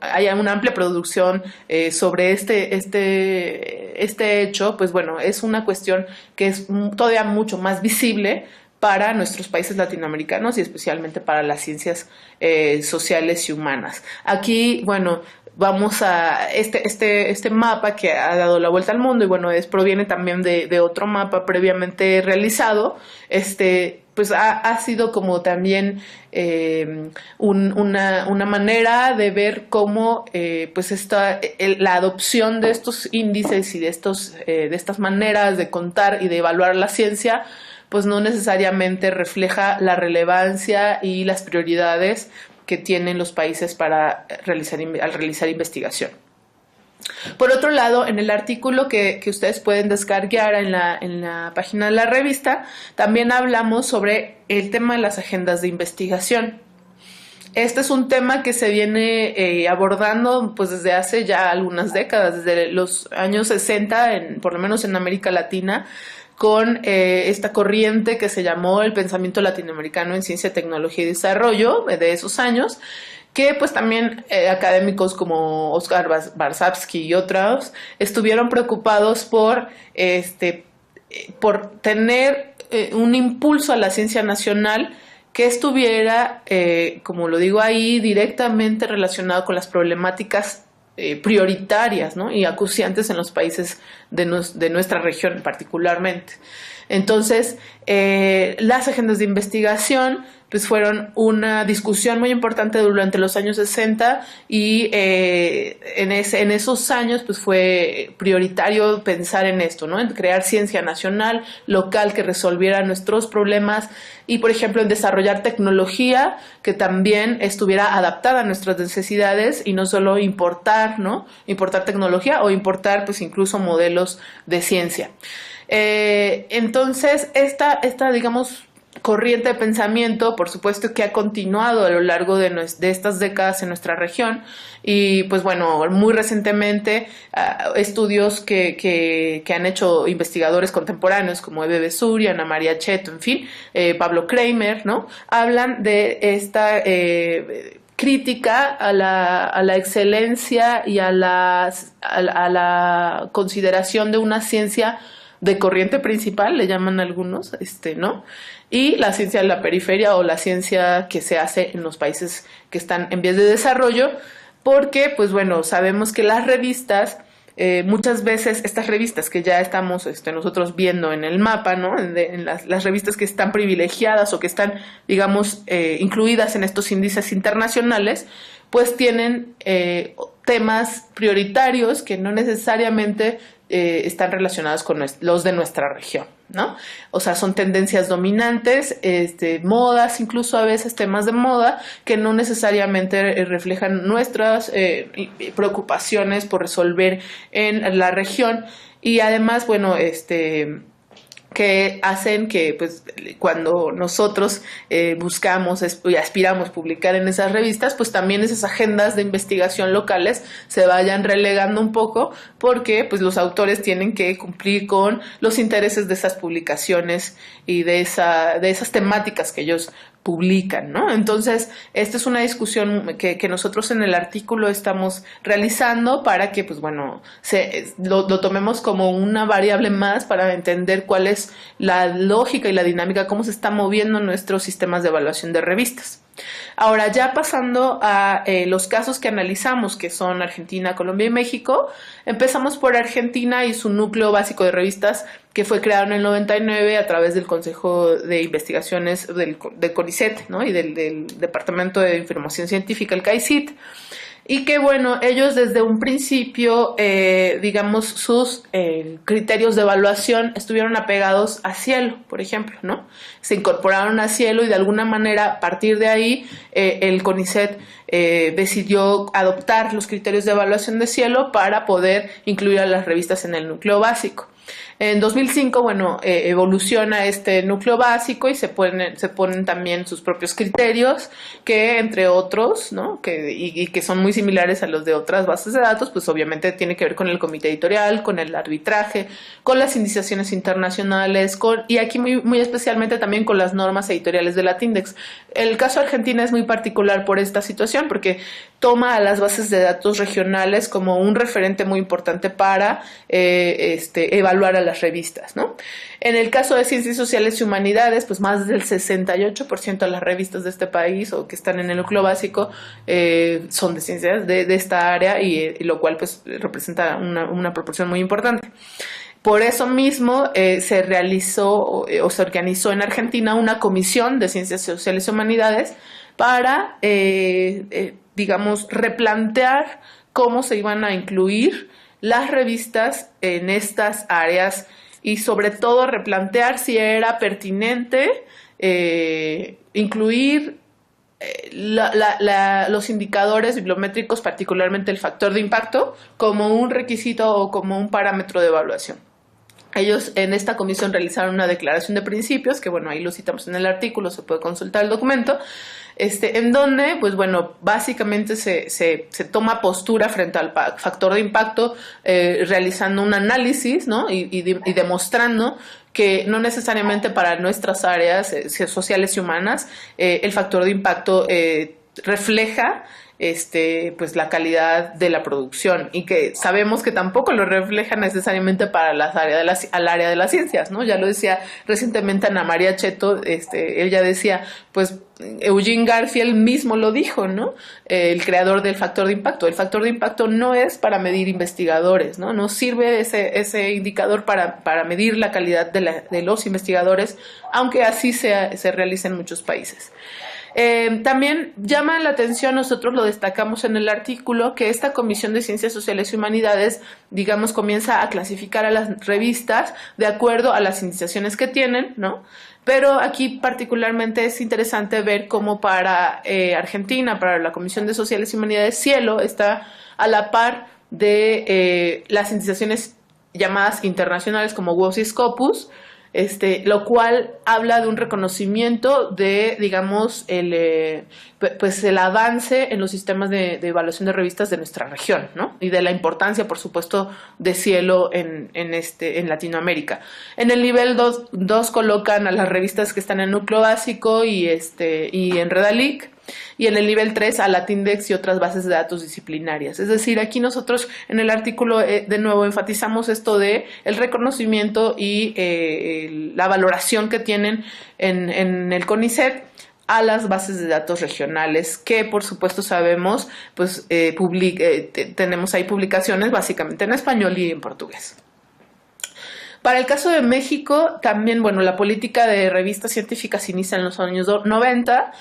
hay una amplia producción sobre este hecho, pues bueno, es una cuestión que es todavía mucho más visible para nuestros países latinoamericanos y especialmente para las ciencias sociales y humanas. Aquí, bueno, vamos a este mapa que ha dado la vuelta al mundo, y bueno, proviene también de otro mapa previamente realizado. Pues ha sido como también una manera de ver cómo pues la adopción de estos índices y de estas maneras de contar y de evaluar la ciencia pues no necesariamente refleja la relevancia y las prioridades que tienen los países al realizar investigación. Por otro lado, en el artículo que ustedes pueden descargar en la página de la revista, también hablamos sobre el tema de las agendas de investigación. Este es un tema que se viene abordando pues desde hace ya algunas décadas, desde los años 60, por lo menos en América Latina, con esta corriente que se llamó el pensamiento latinoamericano en ciencia, tecnología y desarrollo de esos años, que pues también académicos como Oscar Barsavsky y otros estuvieron preocupados por tener un impulso a la ciencia nacional que estuviera, como lo digo ahí, directamente relacionado con las problemáticas prioritarias, ¿no?, y acuciantes en los países de nuestra región particularmente. Entonces, las agendas de investigación pues fueron una discusión muy importante durante los años 60 y en esos años pues fue prioritario pensar en esto, ¿no?, en crear ciencia nacional, local, que resolviera nuestros problemas y, por ejemplo, en desarrollar tecnología que también estuviera adaptada a nuestras necesidades y no solo importar tecnología o importar pues incluso modelos de ciencia. Entonces, esta, digamos, corriente de pensamiento, por supuesto que ha continuado a lo largo de estas décadas en nuestra región y pues bueno, muy recientemente estudios que han hecho investigadores contemporáneos como Ebe Besuri, Ana María Cheto, en fin, Pablo Kramer, ¿no? Hablan de esta crítica a la excelencia y a la consideración de una ciencia de corriente principal, le llaman algunos, ¿no? Y la ciencia de la periferia o la ciencia que se hace en los países que están en vías de desarrollo, porque, pues bueno, sabemos que las revistas, muchas veces estas revistas que ya estamos nosotros viendo en el mapa, ¿no? En las revistas que están privilegiadas o que están, digamos, incluidas en estos índices internacionales, pues tienen temas prioritarios que no necesariamente están relacionados con los de nuestra región, ¿no? O sea, son tendencias dominantes, modas, incluso a veces temas de moda que no necesariamente reflejan nuestras preocupaciones por resolver en la región y además, bueno, que hacen que pues cuando nosotros buscamos y aspiramos publicar en esas revistas, pues también esas agendas de investigación locales se vayan relegando un poco porque pues los autores tienen que cumplir con los intereses de esas publicaciones y de esas temáticas que ellos publican, ¿no? Entonces, esta es una discusión que nosotros en el artículo estamos realizando para que, pues bueno, lo tomemos como una variable más para entender cuál es la lógica y la dinámica, cómo se están moviendo nuestros sistemas de evaluación de revistas. Ahora, ya pasando a los casos que analizamos, que son Argentina, Colombia y México, empezamos por Argentina y su núcleo básico de revistas, que fue creado en el 99 a través del Consejo de Investigaciones del CONICET, ¿no? Y del Departamento de Información Científica, el CAICIT. Y que, bueno, ellos desde un principio, digamos, sus criterios de evaluación estuvieron apegados a Cielo, por ejemplo, ¿no? Se incorporaron a Cielo y de alguna manera, a partir de ahí, el CONICET decidió adoptar los criterios de evaluación de Cielo para poder incluir a las revistas en el núcleo básico. En 2005, bueno, evoluciona este núcleo básico y se ponen también sus propios criterios que, entre otros, ¿no? que son muy similares a los de otras bases de datos, pues obviamente tiene que ver con el comité editorial, con el arbitraje, con las indiciaciones internacionales, y aquí muy, muy especialmente también con las normas editoriales de Latindex. El caso de Argentina es muy particular por esta situación porque toma a las bases de datos regionales como un referente muy importante para evaluar a las revistas, ¿no? En el caso de Ciencias Sociales y Humanidades, pues más del 68% de las revistas de este país o que están en el núcleo básico son de ciencias de esta área y lo cual pues representa una proporción muy importante. Por eso mismo se realizó o se organizó en Argentina una comisión de Ciencias Sociales y Humanidades para, digamos, replantear cómo se iban a incluir las revistas en estas áreas y sobre todo replantear si era pertinente incluir los indicadores bibliométricos, particularmente el factor de impacto, como un requisito o como un parámetro de evaluación. Ellos en esta comisión realizaron una declaración de principios, que bueno, ahí lo citamos en el artículo, se puede consultar el documento, en donde, pues bueno, básicamente se toma postura frente al factor de impacto, realizando un análisis, ¿no? y demostrando que no necesariamente para nuestras áreas sociales y humanas el factor de impacto refleja pues la calidad de la producción y que sabemos que tampoco lo refleja necesariamente para al área de las ciencias, ¿no? Ya lo decía recientemente Ana María Cheto, ella decía, pues Eugene Garfield mismo lo dijo, ¿no? El creador del factor de impacto. El factor de impacto no es para medir investigadores, ¿no? No sirve ese indicador para medir la calidad de los investigadores, aunque así se realiza en muchos países. También llama la atención, nosotros lo destacamos en el artículo, que esta Comisión de Ciencias Sociales y Humanidades, digamos, comienza a clasificar a las revistas de acuerdo a las indiciaciones que tienen, ¿no? Pero aquí particularmente es interesante ver cómo para Argentina, para la Comisión de Sociales y Humanidades, Cielo está a la par de las indiciaciones llamadas internacionales como WOS y Scopus, lo cual habla de un reconocimiento de, digamos, el avance en los sistemas de evaluación de revistas de nuestra región, ¿no? Y de la importancia, por supuesto, de Cielo en Latinoamérica. En el nivel 2 colocan a las revistas que están en núcleo básico y en Redalic. Y en el nivel 3 a Latindex y otras bases de datos disciplinarias. Es decir, aquí nosotros en el artículo de nuevo enfatizamos esto de el reconocimiento y la valoración que tienen en el CONICET a las bases de datos regionales, que por supuesto sabemos, pues tenemos ahí publicaciones básicamente en español y en portugués. Para el caso de México, también, bueno, la política de revistas científicas inicia en los años 90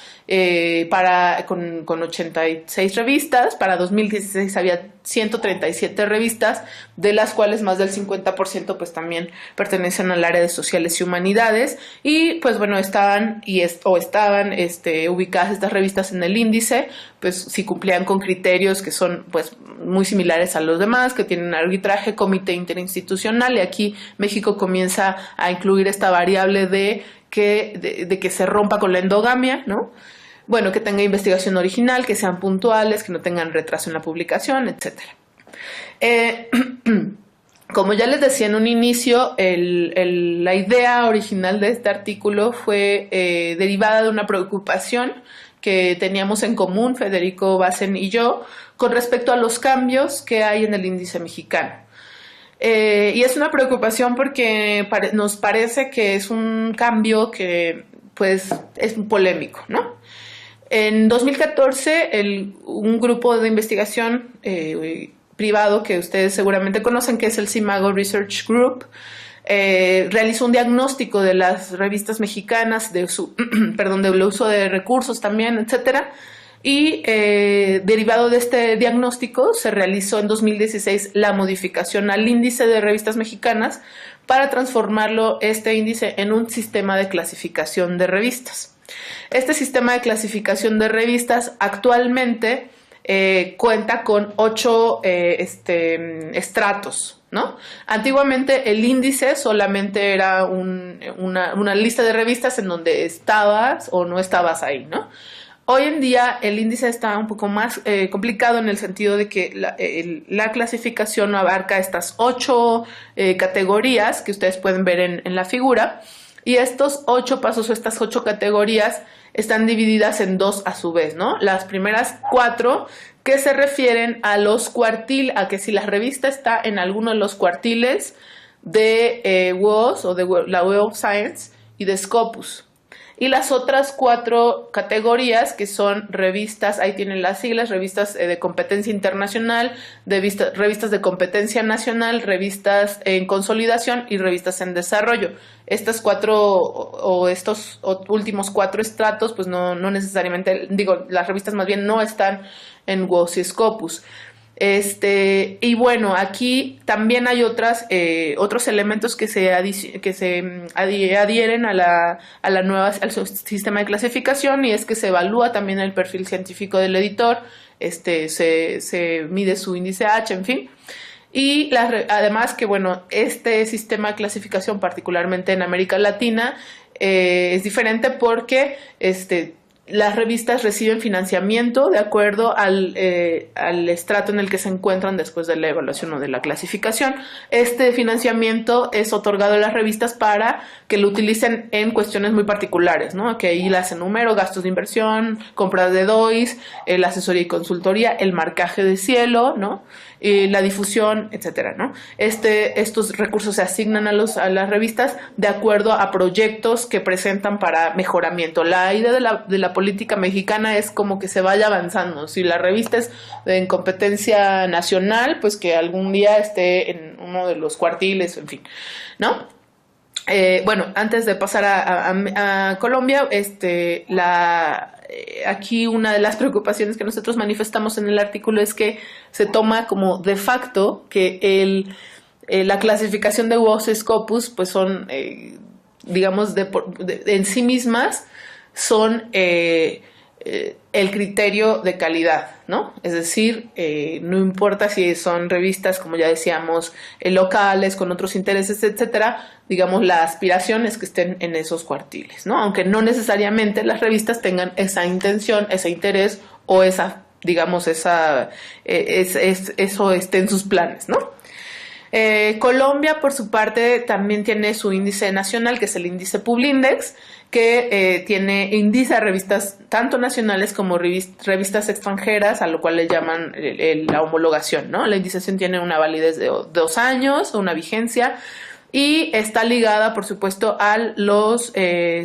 con 86 revistas. Para 2016 había 137 revistas, de las cuales más del 50% pues también pertenecen al área de sociales y humanidades. Y pues bueno, estaban ubicadas estas revistas en el índice, pues si cumplían con criterios que son pues muy similares a los demás, que tienen arbitraje, comité interinstitucional, y aquí México comienza a incluir esta variable de que se rompa con la endogamia, ¿no? Bueno, que tenga investigación original, que sean puntuales, que no tengan retraso en la publicación, etcétera. Como ya les decía en un inicio, la idea original de este artículo fue derivada de una preocupación que teníamos en común, Federico Bassen y yo, con respecto a los cambios que hay en el índice mexicano. Y es una preocupación porque nos parece que es un cambio que pues es polémico, ¿no? En 2014, un grupo de investigación privado que ustedes seguramente conocen, que es el CIMAGO Research Group, realizó un diagnóstico de las revistas mexicanas, del uso de recursos también, etcétera. Y derivado de este diagnóstico se realizó en 2016 la modificación al índice de revistas mexicanas para transformarlo, este índice, en un sistema de clasificación de revistas. Este sistema de clasificación de revistas actualmente cuenta con 8 estratos, ¿no? Antiguamente el índice solamente era una lista de revistas en donde estabas o no estabas ahí, ¿no? Hoy en día el índice está un poco más complicado en el sentido de que la clasificación abarca estas 8 categorías que ustedes pueden ver en la figura, y estos 8 pasos o estas 8 categorías están divididas en 2 a su vez, ¿no? Las primeras 4 que se refieren a a que si la revista está en alguno de los cuartiles de WOS o de la Web of Science y de Scopus. Y las otras 4 categorías, que son revistas, ahí tienen las siglas, revistas de competencia internacional, revistas de competencia nacional, revistas en consolidación y revistas en desarrollo. Estas 4 o estos últimos 4 estratos, pues no necesariamente, las revistas más bien no están en WOS y Scopus. Y bueno, aquí también hay otros elementos que se adhieren al sistema de clasificación, y es que se evalúa también el perfil científico del editor, se mide su índice H, en fin. Y además que, bueno, este sistema de clasificación, particularmente en América Latina, es diferente porque las revistas reciben financiamiento de acuerdo al estrato en el que se encuentran después de la evaluación o de la clasificación. Este financiamiento es otorgado a las revistas para que lo utilicen en cuestiones muy particulares, ¿no? Que ahí las enumero: gastos de inversión, compras de DOIs, la asesoría y consultoría, el marcaje de Cielo, ¿no? La difusión, etcétera, ¿no? Estos recursos se asignan a las revistas de acuerdo a proyectos que presentan para mejoramiento. La idea de la política mexicana es como que se vaya avanzando. Si la revista es en competencia nacional, pues que algún día esté en uno de los cuartiles, en fin, ¿no? Bueno, antes de pasar a Colombia, aquí una de las preocupaciones que nosotros manifestamos en el artículo es que se toma como de facto que la clasificación de WOS y Scopus pues son, digamos, en sí mismas son el criterio de calidad, ¿no? Es decir, no importa si son revistas, como ya decíamos, locales, con otros intereses, etcétera, digamos, la aspiración es que estén en esos cuartiles, ¿no? Aunque no necesariamente las revistas tengan esa intención, ese interés o esa, digamos, eso esté en sus planes, ¿no? Colombia, por su parte, también tiene su índice nacional, que es el índice Publindex, que índice a revistas tanto nacionales como revistas extranjeras, a lo cual le llaman la homologación, ¿no? La indización tiene una validez de 2 años, una vigencia, y está ligada, por supuesto, a los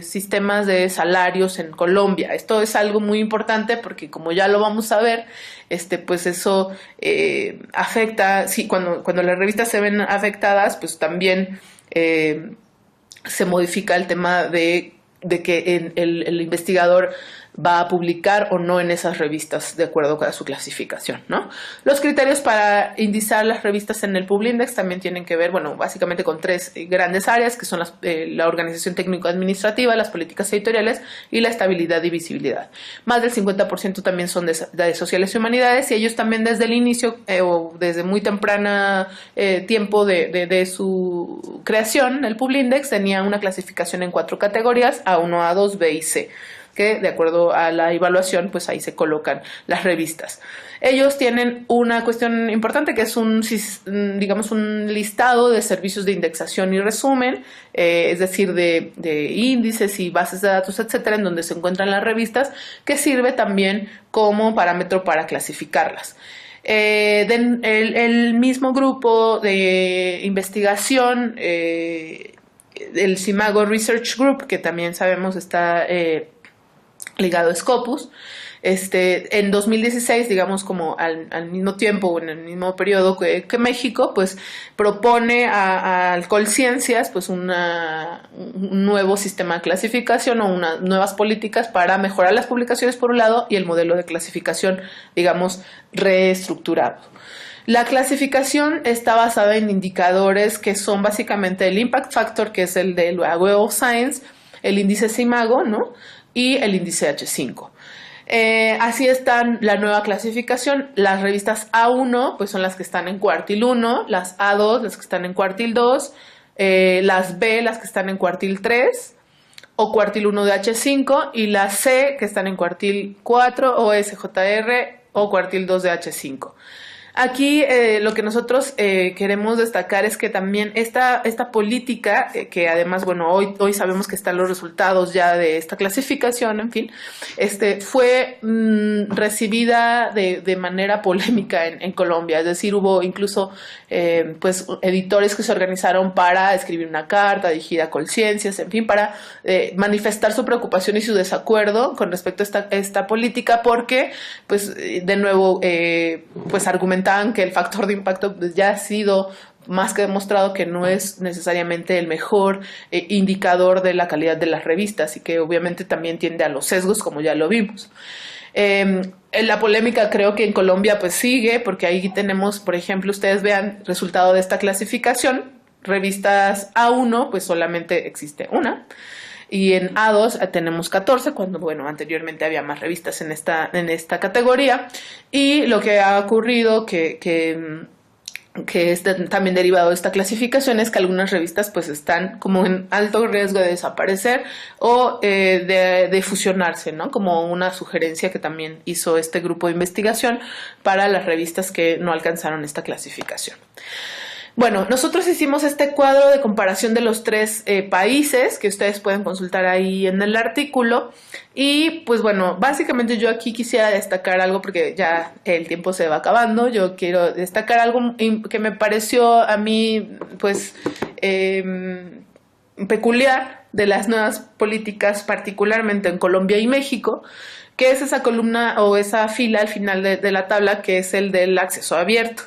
sistemas de salarios en Colombia. Esto es algo muy importante porque, como ya lo vamos a ver, pues eso afecta, sí, cuando las revistas se ven afectadas, pues también se modifica el tema de que el investigador va a publicar o no en esas revistas de acuerdo a su clasificación, ¿no? Los criterios para indizar las revistas en el Publindex también tienen que ver, bueno, básicamente con 3 grandes áreas, que son la organización técnico-administrativa, las políticas editoriales y la estabilidad y visibilidad. Más del 50% también son de sociales y humanidades, y ellos también desde el inicio o desde muy temprana tiempo de su creación, el Publindex tenía una clasificación en 4 categorías: A1, A2, B y C, que de acuerdo a la evaluación, pues ahí se colocan las revistas. Ellos tienen una cuestión importante que es un listado de servicios de indexación y resumen, es decir, de índices y bases de datos, etcétera, en donde se encuentran las revistas, que sirve también como parámetro para clasificarlas. El mismo grupo de investigación, el CIMAGO Research Group, que también sabemos está ligado a Scopus, en 2016, digamos como al mismo tiempo, en el mismo periodo que México, pues propone a Colciencias pues un nuevo sistema de clasificación o unas nuevas políticas para mejorar las publicaciones por un lado y el modelo de clasificación, digamos, reestructurado. La clasificación está basada en indicadores que son básicamente el Impact Factor, que es el de la Web of Science, el índice CIMAGO, ¿no?, y el índice H5. Así está la nueva clasificación. Las revistas A1 pues son las que están en cuartil 1, las A2 las que están en cuartil 2, las B las que están en cuartil 3 o cuartil 1 de H5, y las C que están en cuartil 4 o SJR o cuartil 2 de H5. Aquí lo que nosotros queremos destacar es que también esta política, que además, bueno, hoy sabemos que están los resultados ya de esta clasificación, en fin, fue recibida de manera polémica en Colombia. Es decir, hubo incluso pues editores que se organizaron para escribir una carta dirigida a Colciencias, en fin, para manifestar su preocupación y su desacuerdo con respecto a esta política, porque, pues, de nuevo, pues argumentaban que el factor de impacto ya ha sido más que demostrado que no es necesariamente el mejor indicador de la calidad de las revistas, y que obviamente también tiende a los sesgos, como ya lo vimos. La polémica creo que en Colombia pues sigue, porque ahí tenemos, por ejemplo, ustedes vean resultado de esta clasificación, revistas A1 pues solamente existe una, y en A2 tenemos 14, cuando, bueno, anteriormente había más revistas en esta categoría. Y lo que ha ocurrido, que es también derivado de esta clasificación, es que algunas revistas pues están como en alto riesgo de desaparecer o de fusionarse, ¿no? Como una sugerencia que también hizo este grupo de investigación para las revistas que no alcanzaron esta clasificación. Bueno, nosotros hicimos este cuadro de comparación de los 3 países que ustedes pueden consultar ahí en el artículo, y pues bueno, básicamente yo aquí quisiera destacar algo porque ya el tiempo se va acabando. Yo quiero destacar algo que me pareció a mí pues peculiar de las nuevas políticas, particularmente en Colombia y México, que es esa columna o esa fila al final de la tabla, que es el del acceso abierto.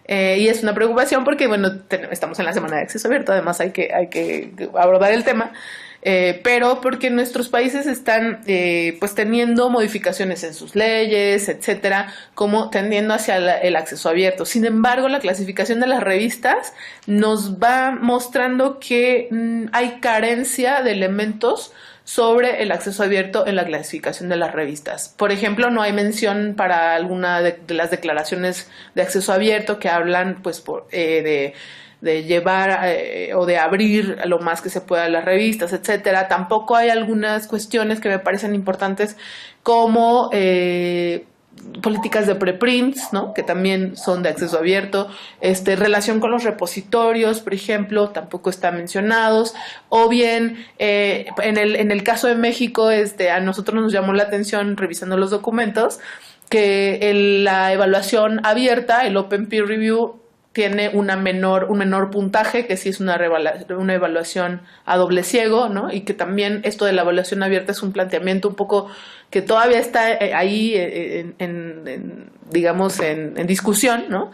Y es una preocupación porque, bueno, estamos en la semana de acceso abierto, además hay que abordar el tema, pero porque nuestros países están pues teniendo modificaciones en sus leyes, etcétera, como tendiendo hacia el acceso abierto. Sin embargo, la clasificación de las revistas nos va mostrando que hay carencia de elementos sobre el acceso abierto en la clasificación de las revistas. Por ejemplo, no hay mención para alguna de las declaraciones de acceso abierto que hablan pues de llevar o de abrir lo más que se pueda las revistas, etcétera. Tampoco hay algunas cuestiones que me parecen importantes como políticas de preprints, ¿no? Que también son de acceso abierto, relación con los repositorios, por ejemplo, tampoco están mencionados, o bien en el caso de México, a nosotros nos llamó la atención revisando los documentos que la evaluación abierta, el Open Peer Review, tiene un menor puntaje, que sí es una evaluación a doble ciego, ¿no? Y que también esto de la evaluación abierta es un planteamiento un poco que todavía está ahí, digamos, en discusión, ¿no?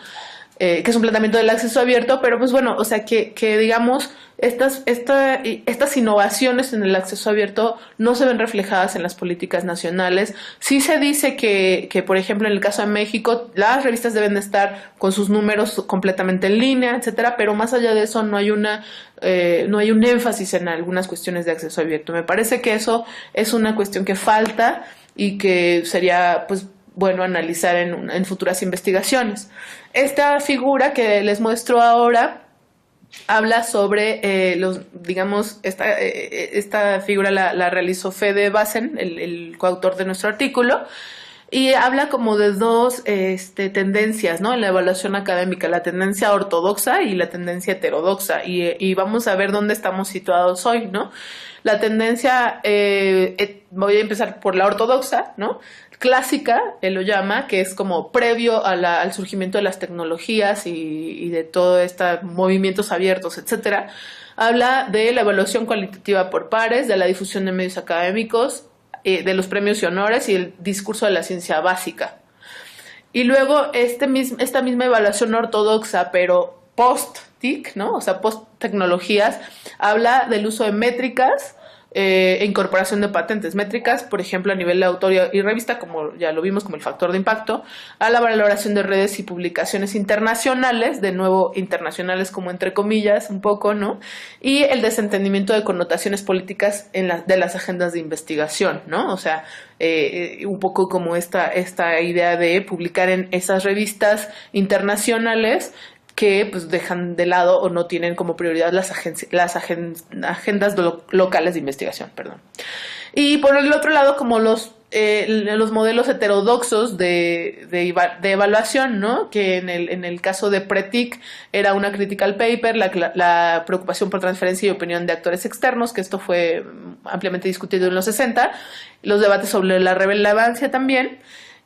Que es un planteamiento del acceso abierto, pero pues bueno, o sea, que digamos, estas innovaciones en el acceso abierto no se ven reflejadas en las políticas nacionales. Sí se dice que por ejemplo, en el caso de México, las revistas deben de estar con sus números completamente en línea, etcétera, pero más allá de eso no hay un énfasis en algunas cuestiones de acceso abierto. Me parece que eso es una cuestión que falta y que sería, pues, bueno analizar en futuras investigaciones. Esta figura que les muestro ahora habla sobre esta figura la realizó Fede Bassen, el coautor de nuestro artículo, y habla como de dos tendencias, ¿no? En la evaluación académica, la tendencia ortodoxa y la tendencia heterodoxa, y vamos a ver dónde estamos situados hoy, ¿no? La tendencia, voy a empezar por la ortodoxa, ¿no? Clásica, él lo llama, que es como previo al surgimiento de las tecnologías y de todos estos movimientos abiertos, etcétera. Habla de la evaluación cualitativa por pares, de la difusión de medios académicos, de los premios y honores y el discurso de la ciencia básica. Y luego esta misma evaluación ortodoxa, pero post-TIC, ¿no? O sea, post-tecnologías, habla del uso de métricas e incorporación de patentes métricas, por ejemplo, a nivel de autor y revista, como ya lo vimos, como el factor de impacto, a la valoración de redes y publicaciones internacionales, de nuevo internacionales como entre comillas, un poco, ¿no? Y el desentendimiento de connotaciones políticas de las agendas de investigación, ¿no? O sea, un poco como esta idea de publicar en esas revistas internacionales que pues dejan de lado o no tienen como prioridad las agendas locales de investigación, perdón. Y por el otro lado, como los modelos heterodoxos de evaluación, ¿no? Que en el caso de Pretic era una critical paper, la preocupación por transferencia y opinión de actores externos, que esto fue ampliamente discutido en los 60, los debates sobre la relevancia también.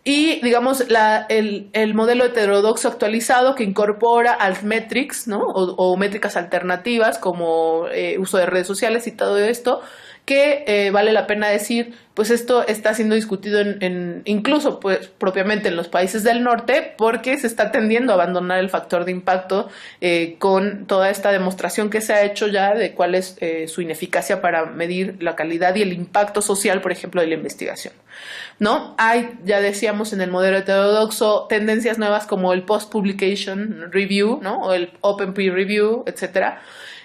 Y, digamos, el modelo heterodoxo actualizado que incorpora altmetrics, ¿no? O métricas alternativas como uso de redes sociales y todo esto, que vale la pena decir, pues esto está siendo discutido incluso pues propiamente en los países del norte, porque se está tendiendo a abandonar el factor de impacto con toda esta demostración que se ha hecho ya de cuál es su ineficacia para medir la calidad y el impacto social, por ejemplo, de la investigación, ¿no? Hay, ya decíamos en el modelo heterodoxo, tendencias nuevas como el post-publication review, ¿no? O el open peer review, etcétera,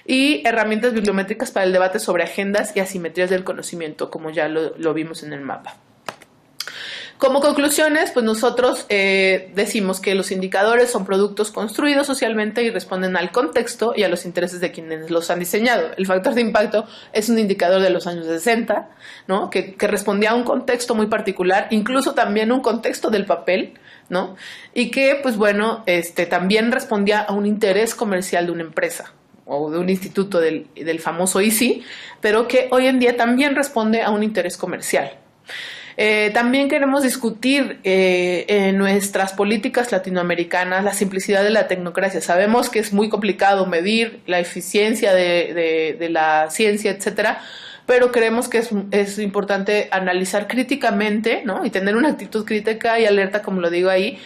y herramientas bibliométricas para el debate sobre agendas y asimetrías del conocimiento, como ya lo vimos en el mapa. Como conclusiones, pues nosotros decimos que los indicadores son productos construidos socialmente y responden al contexto y a los intereses de quienes los han diseñado. El factor de impacto es un indicador de los años 60, ¿no? que respondía a un contexto muy particular, incluso también un contexto del papel, ¿no? Y que, pues bueno, también respondía a un interés comercial de una empresa o de un instituto del famoso ICI, pero que hoy en día también responde a un interés comercial. También queremos discutir en nuestras políticas latinoamericanas la simplicidad de la tecnocracia. Sabemos que es muy complicado medir la eficiencia de la ciencia, etcétera, pero creemos que es importante analizar críticamente, ¿no? Y tener una actitud crítica y alerta, como lo digo ahí,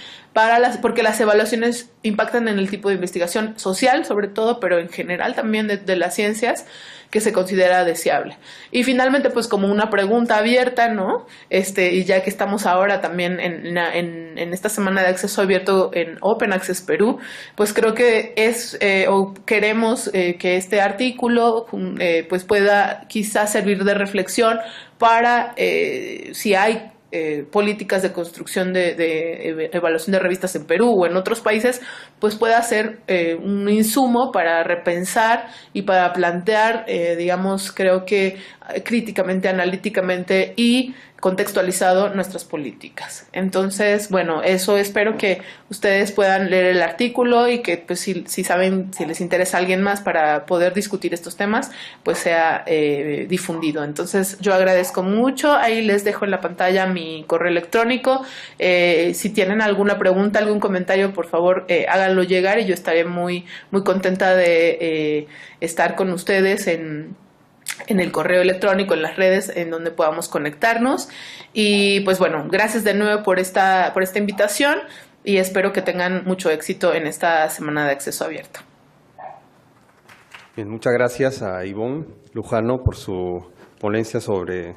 porque las evaluaciones impactan en el tipo de investigación social, sobre todo, pero en general también de las ciencias, que se considera deseable. Y finalmente, pues como una pregunta abierta, ¿no? Y ya que estamos ahora también en esta semana de acceso abierto en Open Access Perú, pues creo que o queremos que este artículo pues pueda quizás servir de reflexión para si hay políticas de construcción de evaluación de revistas en Perú o en otros países, pues pueda ser un insumo para repensar y para plantear, digamos, creo que críticamente, analíticamente y contextualizado nuestras políticas. Entonces, bueno, eso espero que ustedes puedan leer el artículo y que, pues, si saben, si les interesa a alguien más para poder discutir estos temas, pues sea difundido. Entonces, yo agradezco mucho. Ahí les dejo en la pantalla mi correo electrónico. Si tienen alguna pregunta, algún comentario, por favor, háganlo llegar y yo estaré muy, muy contenta de estar con ustedes en el correo electrónico, en las redes, en donde podamos conectarnos. Y pues bueno, gracias de nuevo por esta invitación y espero que tengan mucho éxito en esta semana de acceso abierto. Bien, muchas gracias a Ivonne Lujano por su ponencia sobre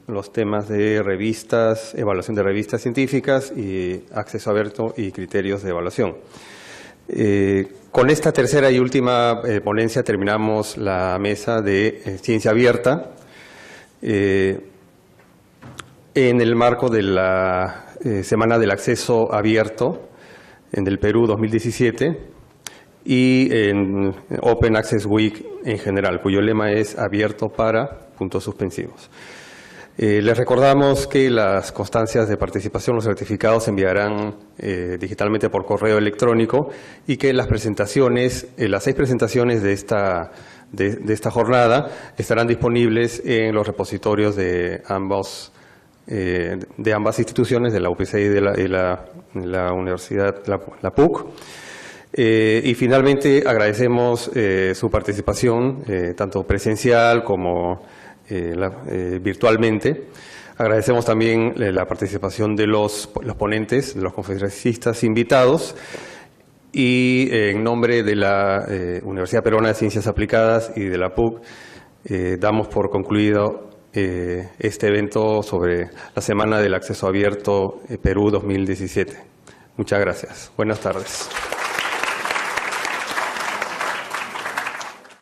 los temas de revistas, evaluación de revistas científicas y acceso abierto y criterios de evaluación. Con esta tercera y última ponencia terminamos la mesa de ciencia abierta en el marco de la Semana del Acceso Abierto en el Perú 2017 y en Open Access Week en general, cuyo lema es abierto para puntos suspensivos. Les recordamos que las constancias de participación, los certificados se enviarán digitalmente por correo electrónico y que las presentaciones, las 6 presentaciones de esta jornada estarán disponibles en los repositorios de ambas instituciones, de la UPC y de la Universidad, la PUC. Y finalmente agradecemos su participación, tanto presencial como virtualmente. Agradecemos también la participación de los ponentes, de los conferencistas invitados y en nombre de la Universidad Peruana de Ciencias Aplicadas y de la PUC damos por concluido este evento sobre la Semana del Acceso Abierto Perú 2017. Muchas gracias. Buenas tardes.